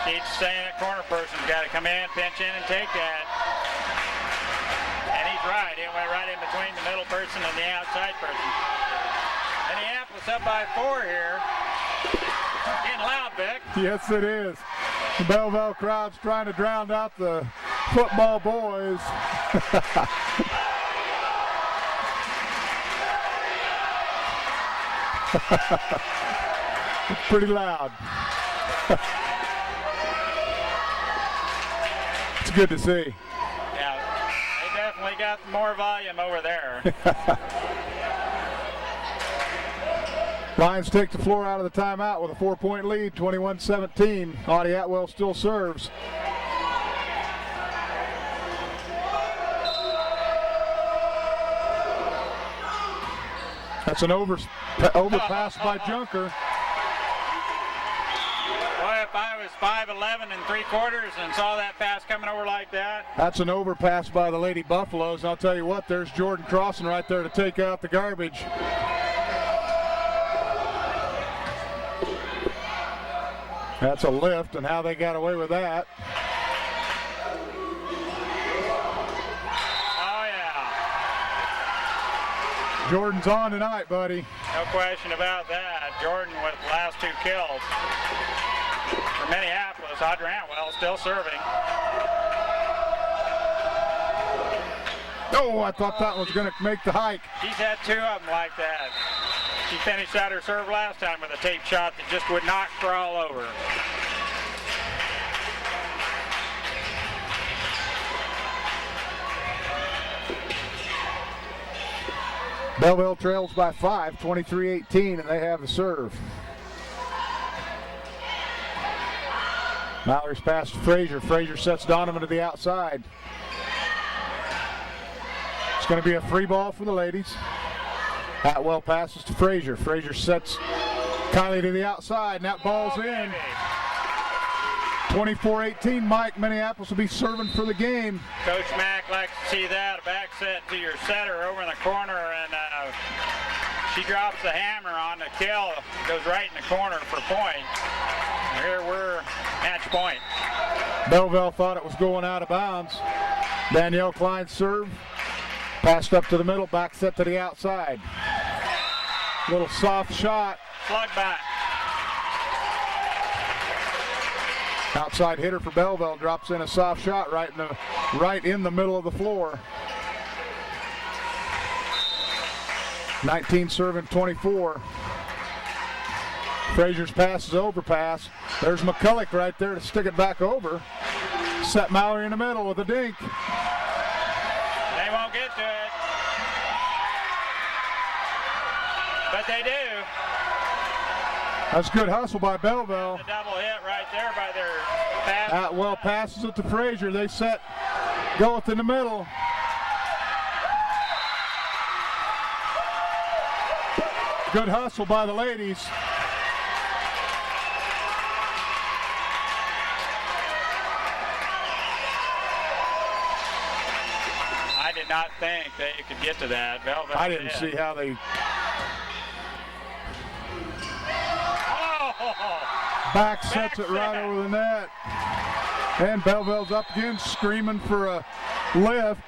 B: Sheets saying that corner person's got to come in, pinch in, and take that. And he's right. It went right in between the middle person and the outside person. Minneapolis up by 4 here. Getting loud, Vic.
A: Yes, it is. The Belleville crowd's trying to drown out the football boys. It's pretty loud. It's good to see.
B: Yeah, they definitely got more volume over there.
A: Lions take the floor out of the timeout with a 4-point lead, 21-17. Audie Atwell still serves. That's an overpass by Junker.
B: Boy, if I was 5'11" and 3/4 and saw that pass coming over like that.
A: That's an overpass by the Lady Buffaloes. I'll tell you what, there's Jordan Crossan right there to take out the garbage. That's a lift, and how they got away with that.
B: Oh, yeah.
A: Jordan's on tonight, buddy.
B: No question about that. Jordan with the last 2 kills. For Minneapolis, Audrey Atwell still serving.
A: Oh, I thought that was going to make the hike.
B: She's had 2 of them like that. She finished out her serve last time with a tape shot that just would not crawl over.
A: Belleville trails by 5, 23-18, and they have the serve. Mallory's pass to Frazier. Frazier sets Donovan to the outside. It's going to be a free ball for the ladies. Atwell passes to Frazier. Frazier sets Kylie to the outside, and that ball's in. 24-18, Mike. Minneapolis will be serving for the game.
B: Coach Mack likes to see that. A back set to your setter over in the corner, and she drops the hammer on the kill. Goes right in the corner for point. Here we're match point.
A: Belleville thought it was going out of bounds. Danielle Klein serve. Passed up to the middle, back set to the outside. Little soft shot.
B: Slug back.
A: Outside hitter for Belleville drops in a soft shot right in the middle of the floor. 19 serving 24. Frazier's pass is overpass. There's McCulloch right there to stick it back over. Set Mallory in the middle with a dink.
B: They won't get to it. But they do.
A: That's good hustle by Belleville.
B: The double hit right there by their pass.
A: Atwell passes it to Frazier. They set Goeth in the middle. Good hustle by the ladies.
B: I did not think that you could get to that. Belleville
A: I didn't
B: did.
A: see how they... Back sets it right over the net. And Belleville's up again, screaming for a lift.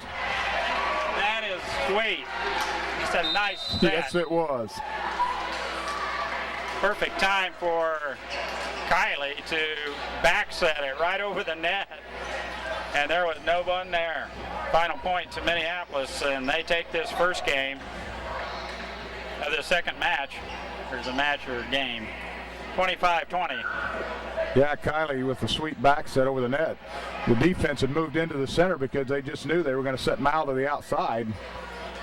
B: That is sweet. It's a nice set.
A: Yes, it was.
B: Perfect time for Kylie to back set it right over the net. And there was no one there. Final point to Minneapolis, and they take this first game of the second match. There's a match or game. 25-20.
A: Yeah, Kylie with the sweet back set over the net. The defense had moved into the center because they just knew they were going to set Mal to the outside.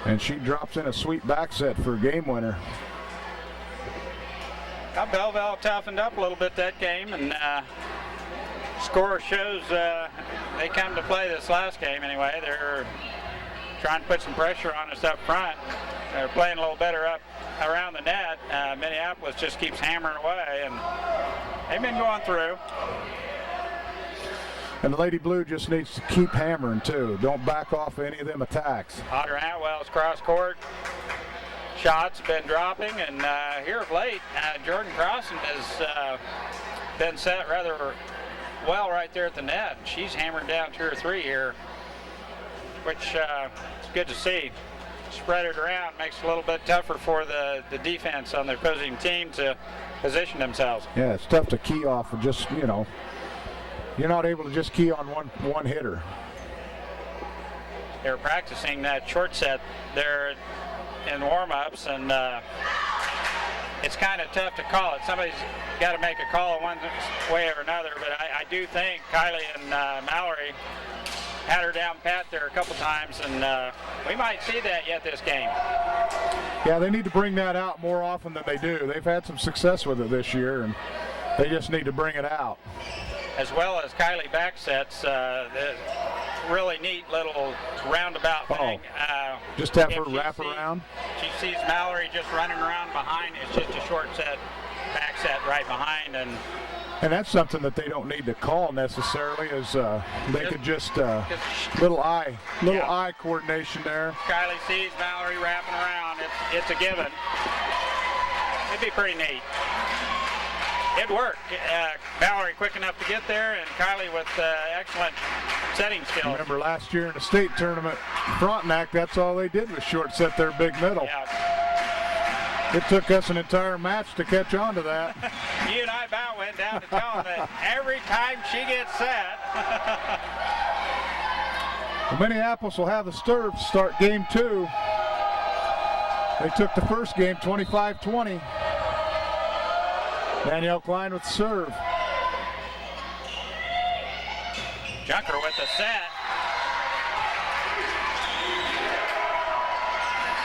A: And she drops in a sweet back set for a game winner.
B: Now Belleville toughened up a little bit that game, and score shows they come to play this last game anyway. They're trying to put some pressure on us up front. They're playing a little better up around the net. Minneapolis just keeps hammering away, and they've been going through.
A: And the Lady Blue just needs to keep hammering too. Don't back off any of them attacks.
B: Audrey Atwell's cross court. Shots have been dropping, and here of late, Jordan Crossan has been set rather well right there at the net. She's hammered down 2 or 3 here, which is good to see. Spread it around, makes it a little bit tougher for the defense on the opposing team to position themselves.
A: Yeah, it's tough to key off of just, you know, you're not able to just key on one hitter.
B: They're practicing that short set there in warm-ups, and it's kind of tough to call it. Somebody's got to make a call one way or another, but I do think Kylie and Mallory had her down pat there a couple times, and we might see that yet this game.
A: Yeah, they need to bring that out more often than they do. They've had some success with it this year, and they just need to bring it out.
B: As well as Kylie back sets, the really neat little roundabout thing.
A: Just have her wrap around.
B: She sees Mallory just running around behind. It's just a short set, back set right behind, and
A: that's something that they don't need to call necessarily. Is they could just little eye coordination there.
B: Kylie sees Mallory wrapping around. It's a given. It'd be pretty neat. It worked. Mallory quick enough to get there, and Kylie with excellent setting skills.
A: Remember last year in the state tournament, Frontenac, that's all they did was short set their big middle.
B: Yeah.
A: It took us an entire match to catch on to that.
B: You and I about went down to tell them that every time she gets set.
A: Minneapolis will have the serve to start game 2. They took the first game 25-20. Danielle Klein with the serve.
B: Junker with the set.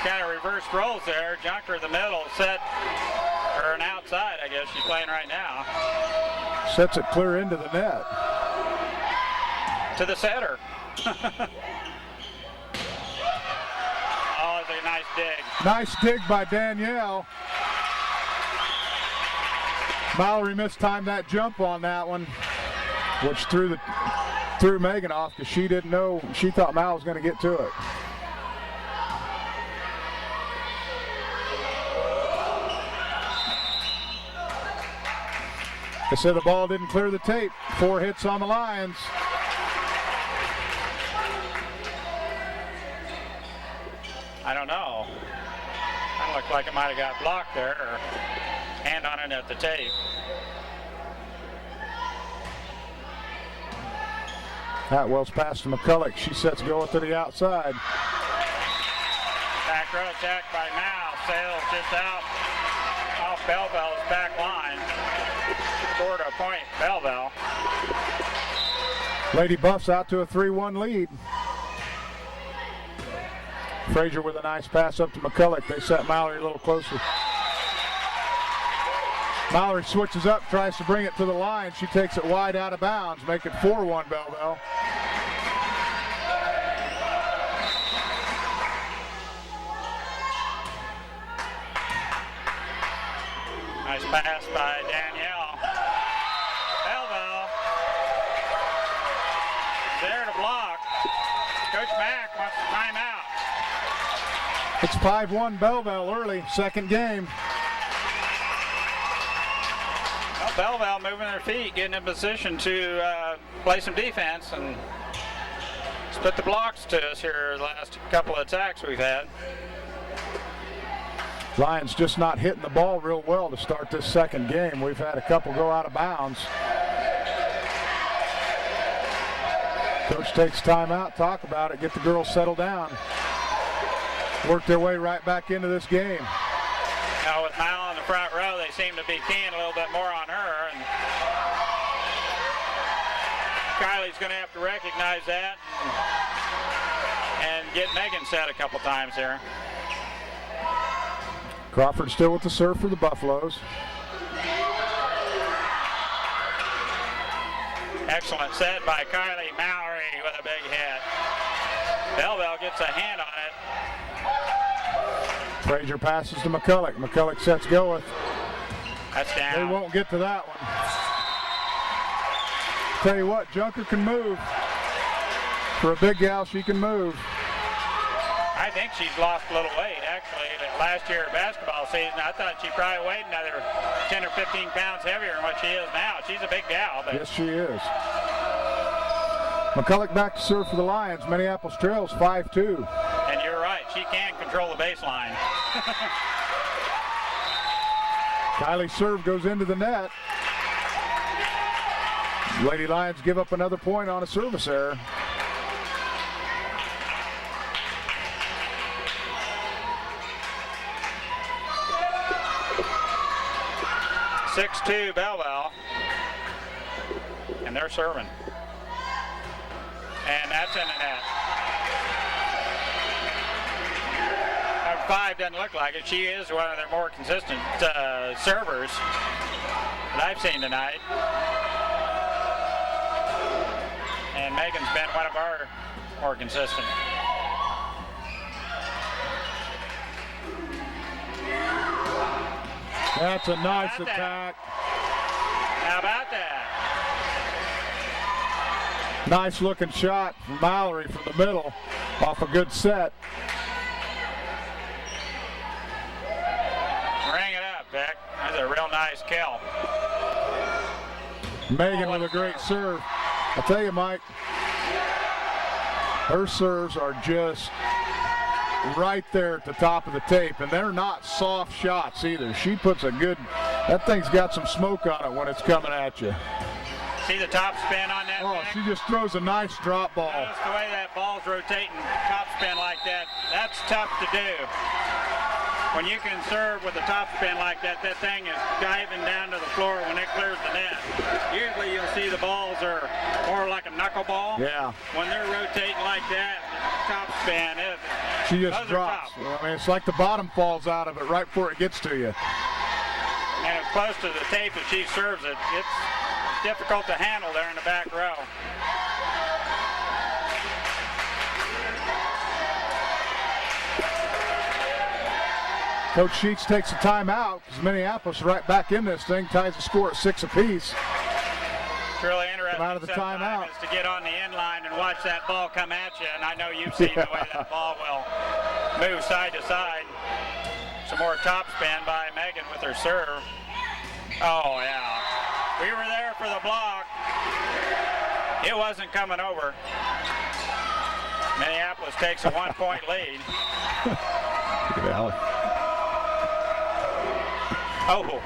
B: Kind of reverse roles there. Junker in the middle, set or an outside, I guess she's playing right now.
A: Sets it clear into the net.
B: To the setter. Oh, it's a nice dig.
A: Nice dig by Danielle. Mallory mistimed that jump on that one, which threw Megan off because she didn't know. She thought Mal was going to get to it. They said the ball didn't clear the tape. 4 hits on the Lions.
B: I don't know. Kind of looked like it might have got blocked there, or hand on it at the tape.
A: Atwell's pass to McCulloch. She sets going to the outside.
B: Back row attack by Mal. Sails just out off Belleville's back line. Scored a point, Belleville.
A: Lady Buffs out to a 3-1 lead. Frazier with a nice pass up to McCulloch. They set Mallory a little closer. Mallory switches up, tries to bring it to the line. She takes it wide out of bounds, make it 4-1 Belleville.
B: Nice pass by Danielle. Belleville there to block. Coach Mack wants a timeout.
A: It's 5-1 Belleville early, second game.
B: Well, Belleville moving their feet, getting in position to play some defense and split the blocks to us here the last couple of attacks we've had.
A: Lions just not hitting the ball real well to start this second game. We've had a couple go out of bounds. Coach takes time out, talk about it, get the girls settled down. Work their way right back into this game.
B: Now with Mal in the front row, they seem to be keying a little bit more on her. And Kylie's going to have to recognize that and get Megan set a couple times here.
A: Crawford still with the serve for the Buffaloes.
B: Excellent set by Kylie Mallory with a big hit. Belleville gets a hand on it.
A: Frazier passes to McCulloch. McCulloch sets Goeth.
B: That's down.
A: They won't get to that one. Tell you what, Junker can move. For a big gal, she can move.
B: I think she's lost a little weight, actually. Last year basketball season, I thought she probably weighed another 10 or 15 pounds heavier than what she is now. She's a big gal. But
A: yes, she is. McCulloch back to serve for the Lions. Minneapolis trails 5-2.
B: And you're right, she can control the baseline.
A: Kylie's serve goes into the net. Lady Lions give up another point on a service error.
B: (6-2) Belleville, and they're serving, and that's in the net. Number 5 doesn't look like it. She is one of their more consistent servers that I've seen tonight, and Megan's been one of our more consistent.
A: That's a nice attack.
B: How about that?
A: Nice looking shot from Mallory from the middle off a good set.
B: Bring it up, Beck. That's a real nice kill.
A: Megan with a great serve. I'll tell you, Mike, her serves are just right there at the top of the tape, and they're not soft shots either. She puts a good, that thing's got some smoke on it when it's coming at you.
B: See the top spin on that?
A: Oh,
B: Beck?
A: she just throws a nice drop ball.
B: Notice the way that ball's rotating, top spin like that. That's tough to do. When you can serve with a top spin like that, that thing is diving down to the floor when it clears the net. Usually you'll see the balls are more like a knuckleball.
A: Yeah.
B: When they're rotating like that, top spin,
A: she just drops. I mean, it's like the bottom falls out of it right before it gets to you.
B: And it's close to the tape that she serves it. It's difficult to handle there in the back row.
A: Coach Sheets takes a timeout because Minneapolis right back in this thing, ties the score at 6 apiece.
B: It's really interesting
A: out of the timeout
B: is to get on the end line and watch that ball come at you. And I know you've seen the way that ball will move side to side. Some more top spin by Megan with her serve. Oh, yeah. We were there for the block. It wasn't coming over. Minneapolis takes a 1-point lead.
A: Look at Alec.
B: Oh.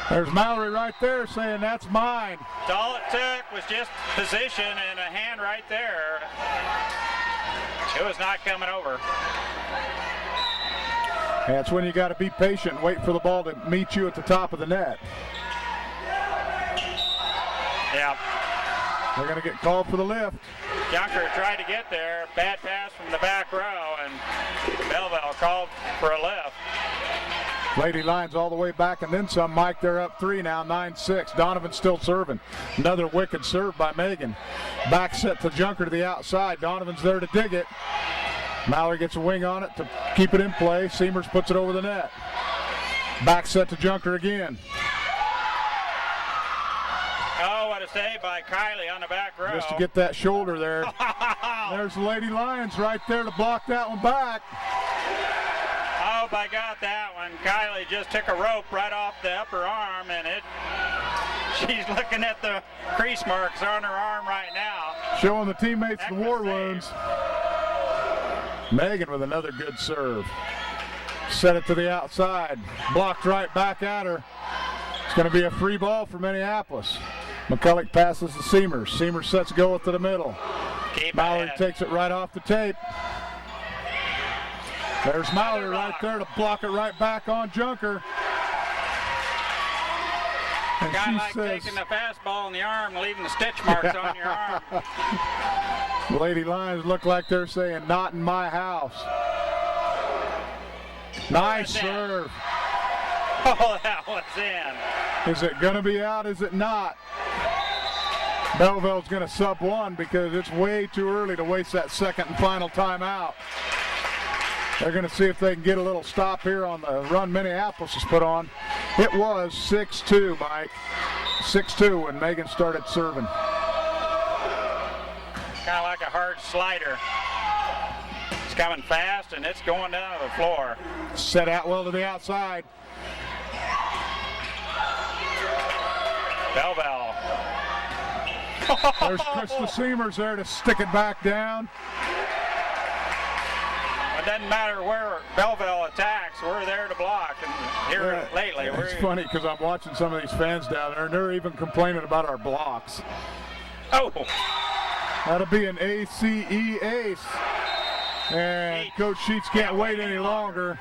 A: There's Mallory right there saying, that's mine.
B: All it took was just position and a hand right there. It was not coming over.
A: That's when you got to be patient and wait for the ball to meet you at the top of the net.
B: Yeah.
A: They're going to get called for the lift.
B: Junker tried to get there. Bad pass from the back row, and Belleville called for a lift.
A: Lady Lions all the way back and then some. Mike, they're up 3 now, 9-6. Donovan still serving. Another wicked serve by Megan. Back set to Junker to the outside. Donovan's there to dig it. Mallory gets a wing on it to keep it in play. Seamers puts it over the net. Back set to Junker again.
B: Oh, what a save by Kylie on the back row.
A: Just to get that shoulder there. There's the Lady Lions right there to block that one back.
B: Oh, hope I got that one. Kylie just took a rope right off the upper arm, and she's looking at the crease marks on her arm right now.
A: Showing the teammates the war wounds. Megan with another good serve. Set it to the outside. Blocked right back at her. It's going to be a free ball for Minneapolis. McCulloch passes to Seamers. Seamers sets go to the middle. Mallory takes it right off the tape. There's Mallory right there to block it right back on Junker. And
B: Guy
A: she
B: like
A: says,
B: taking the fastball in the arm, leaving the stitch marks on your arm.
A: Lady Lions look like they're saying, not in my house. Nice serve.
B: Oh, that was in.
A: Is it going to be out? Is it not? Belleville's going to sub one because it's way too early to waste that second and final timeout. They're going to see if they can get a little stop here on the run Minneapolis has put on. It was 6-2, Mike. 6-2 when Megan started serving.
B: Kind of like a hard slider. It's coming fast, and it's going down to the floor.
A: Set Atwell to the outside.
B: Belleville.
A: There's Krista Seamers there to stick it back down.
B: It doesn't matter where Belleville attacks, we're there to block. And here lately,
A: it's funny because I'm watching some of these fans down there, and they're even complaining about our blocks.
B: Oh!
A: That'll be an ACE ace. And Coach Sheets can't wait any longer.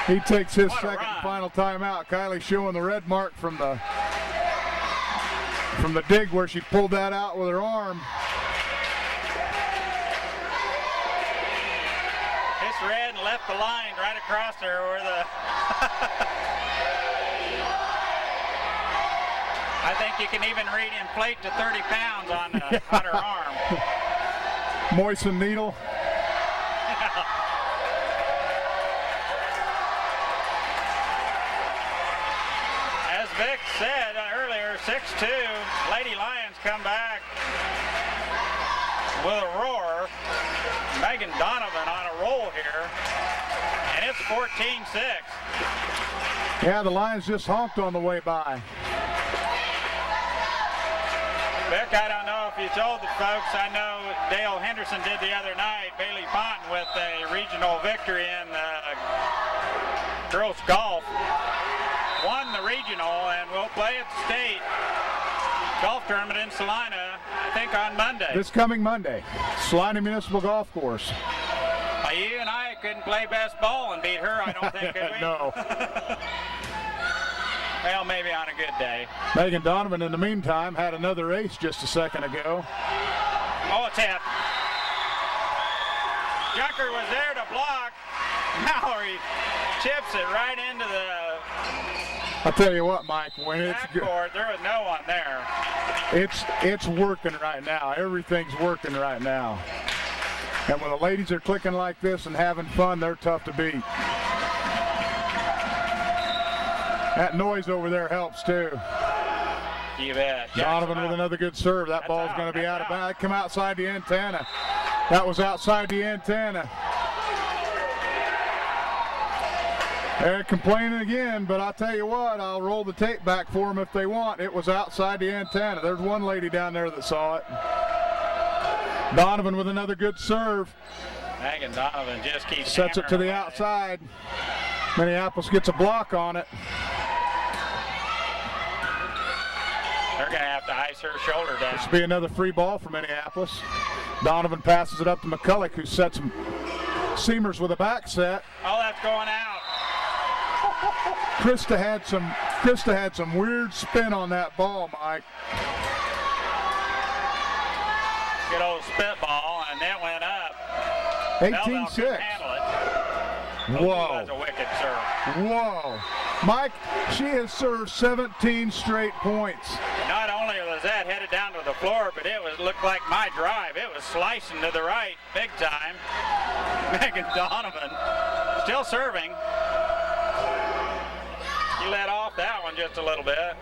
A: He takes his second and final timeout. Kylie showing the red mark from the dig where she pulled that out with her arm.
B: It's red and left the line right across there where the I think you can even read inflate to 30 pounds on her arm.
A: Moisten needle.
B: As Vic said earlier, 6-2, Lady Lions come back with a roar. Megan Donovan on a roll here, and it's 14-6.
A: Yeah, the Lions just honked on the way by.
B: Vic, I don't know if you told the folks, I know Dale Henderson did the other night, Bailey Ponton with a regional victory in girls golf. Won the regional and will play at the state golf tournament in Salina, I think on Monday.
A: This coming Monday, Salina Municipal Golf Course.
B: You and I couldn't play best ball and beat her, I don't think, could we?
A: No.
B: Well, maybe on a good day.
A: Megan Donovan, in the meantime, had another ace just a second ago.
B: Oh, it's hit. Junker was there to block. Mallory chips it right into the
A: I'll tell you what, Mike, when it's
B: backboard, there was no one there.
A: It's working right now. Everything's working right now. And when the ladies are clicking like this and having fun, they're tough to beat. That noise over there helps too.
B: You bet.
A: Donovan with another good serve. That ball's going to be out of bounds. Come outside the antenna. That was outside the antenna. They're complaining again, but I'll tell you what, I'll roll the tape back for them if they want. It was outside the antenna. There's one lady down there that saw it. Donovan with another good serve.
B: Megan Donovan just keeps
A: sets it to the outside. Minneapolis gets a block on it.
B: They're going to have to ice her shoulder down.
A: This will be another free ball for Minneapolis. Donovan passes it up to McCulloch, who sets Seamers with a back set.
B: Oh, that's going out.
A: Krista had some weird spin on that ball, Mike.
B: Good old spitball, and that went up.
A: 18-6. Whoa.
B: That's a wicked serve.
A: Whoa. Mike, she has served 17 straight points.
B: Not only was that headed down to the floor, but it looked like my drive. It was slicing to the right big time. Megan Donovan still serving. She let off that one just a little bit.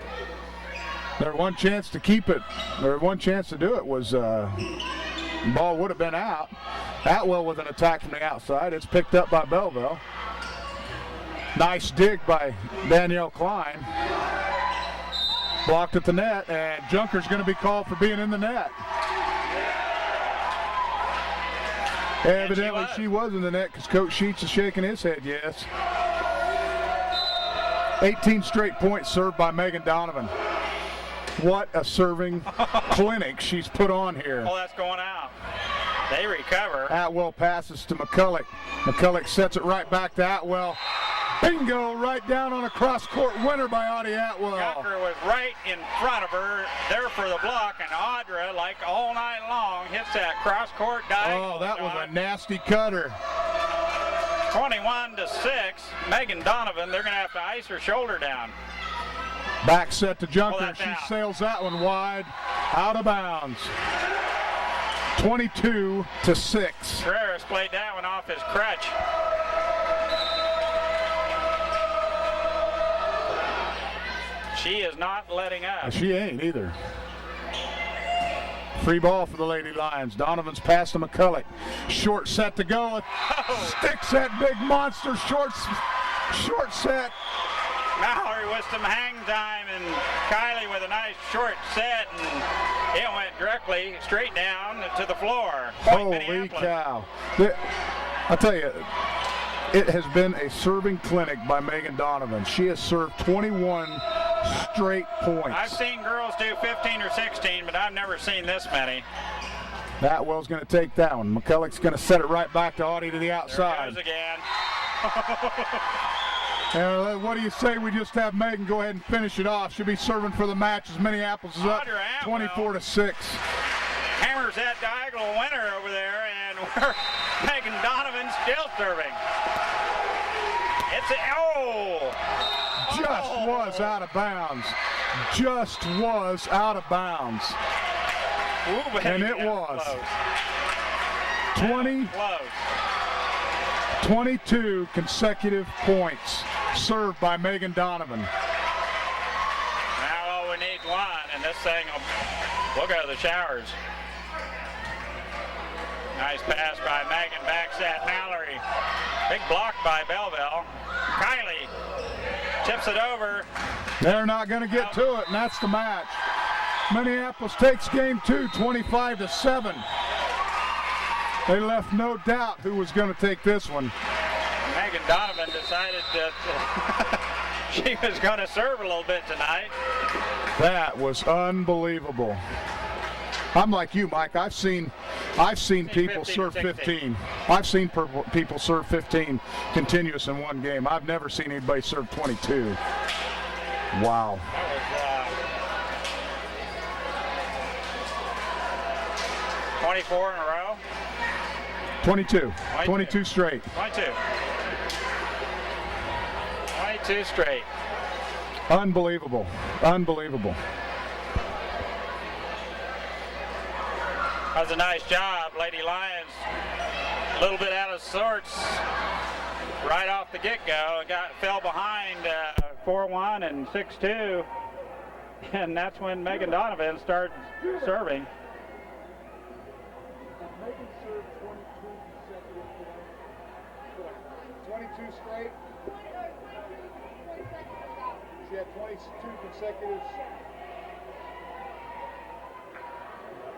A: Their one chance to keep it, their one chance to do it was the ball would have been out. Atwell with an attack from the outside. It's picked up by Belleville. Nice dig by Danielle Klein. Blocked at the net, and Junker's going to be called for being in the net. Evidently she was in the net because Coach Sheets is shaking his head yes. 18 straight points served by Megan Donovan. What a serving clinic she's put on here.
B: Oh, that's going out. They recover.
A: Atwell passes to McCulloch. McCulloch sets it right back to Atwell. Bingo, right down on a cross-court winner by Audie Atwell.
B: Junker was right in front of her, there for the block, and Audra, like all night long, hits that cross-court diagonal.
A: Oh, that was a nasty cutter.
B: 21-6, Megan Donovan, they're going to have to ice her shoulder down.
A: Back set to Junker. She sails that one wide, out of bounds. 22-6.
B: Ferreras played that one off his crutch. She is not letting up.
A: She ain't either. Free ball for the Lady Lions. Donovan's pass to McCulloch. Short set to go. Sticks that big monster. Short set.
B: Mallory with some hang time, and Kylie with a nice short set, and it went directly straight down to the floor.
A: Holy cow. I'll tell you, it has been a serving clinic by Megan Donovan. She has served 21 straight points.
B: I've seen girls do 15 or 16, but I've never seen this many.
A: Atwell's going to take that one. McCulloch's going to set it right back to Audie to the outside.
B: There it goes again.
A: What do you say we just have Megan go ahead and finish it off? She'll be serving for the match as Minneapolis is up 24-6.
B: Hammers that diagonal winner over there, and Megan Donovan still serving.
A: Just was out of bounds. Just was out of bounds.
B: Ooh,
A: and it was.
B: Close.
A: 22 consecutive points served by Megan Donovan.
B: Now all we need one, and this thing will go to the showers. Nice pass by Megan, back set Mallory. Big block by Belleville. Kylie tips it over.
A: They're not going to get to it, and that's the match. Minneapolis takes game 2, 25-7. They left no doubt who was going to take this one.
B: Megan Donovan decided that she was going to serve a little bit tonight.
A: That was unbelievable. I'm like you, Mike. I've seen people serve 15. I've seen people serve 15 continuous in one game. I've never seen anybody serve 22. Wow.
B: That was 24 in a row.
A: 22 straight.
B: 22 straight.
A: Unbelievable.
B: That was a nice job. Lady Lions a little bit out of sorts right off the get-go. Fell behind 4-1 and 6-2, and that's when Megan Donovan started serving.
A: Megan served 22 straight. She had 22 consecutive.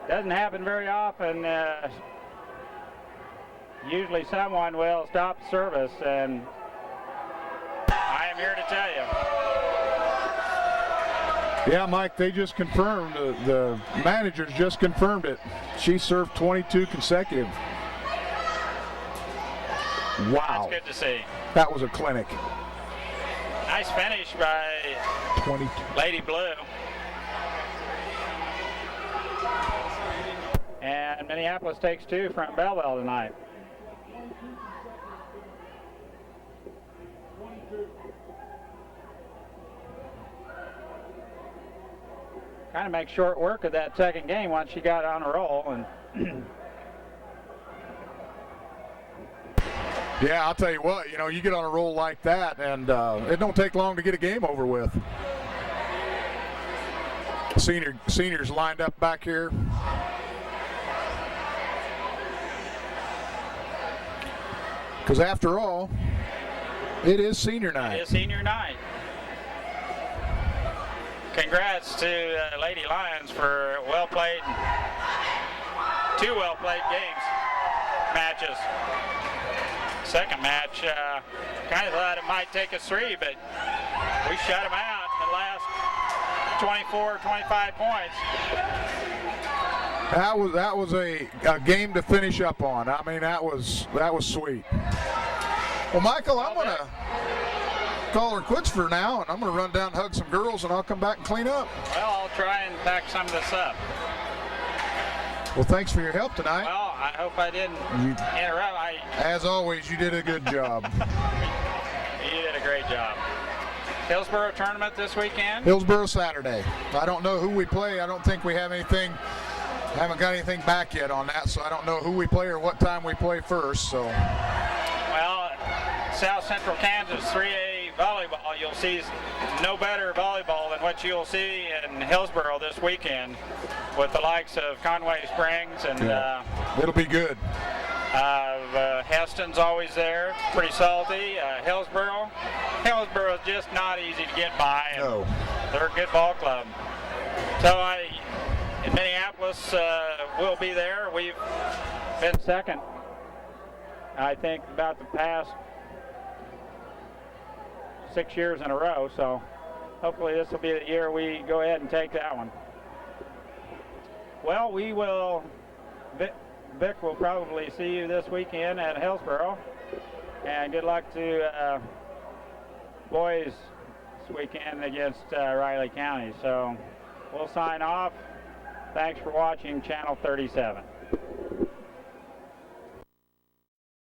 B: Doesn't happen very often. Usually someone will stop service, and I am here to tell you.
A: Yeah, Mike, they just confirmed, the managers just confirmed it. She served 22 consecutive. Wow.
B: That's good to see.
A: That was a clinic.
B: Nice finish by
A: 22.
B: Lady Blue. And Minneapolis takes 2 from Belleville tonight. Kind of make short work of that second game once she got on a roll. And
A: yeah, I'll tell you what, you get on a roll like that, and it don't take long to get a game over with. Seniors lined up back here. Because after all, It is senior night.
B: It is senior night. Congrats to Lady Lions for well-played, 2 well-played matches. Second match, kind of thought it might take us 3, but we shut them out in the last 24, 25 points.
A: That was a game to finish up on. I mean, that was sweet. Well, Michael, I'm going to call her quits for now, and I'm going to run down and hug some girls, and I'll come back and clean up.
B: Well, I'll try and pack some of this up.
A: Well, thanks for your help tonight.
B: Well, I hope I didn't interrupt.
A: As always, you did a good job.
B: You did a great job. Hillsborough tournament this weekend?
A: Hillsborough Saturday. I don't know who we play. I don't think we have anything. Haven't got anything back yet on that, so I don't know who we play or what time we play first. So.
B: Well, South Central Kansas 3A volleyball. You'll see no better volleyball than what you'll see in Hillsborough this weekend, with the likes of Conway Springs and
A: it'll be good.
B: Heston's always there, pretty salty. Hillsborough is just not easy to get by.
A: No.
B: They're a good ball club. So in Minneapolis, we'll be there. We've been second, I think, about the past 6 years in a row. So hopefully this will be the year we go ahead and take that one. Well, we will. Vic will probably see you this weekend at Hillsborough, and good luck to boys this weekend against Riley County. So we'll sign off. Thanks for watching Channel 37.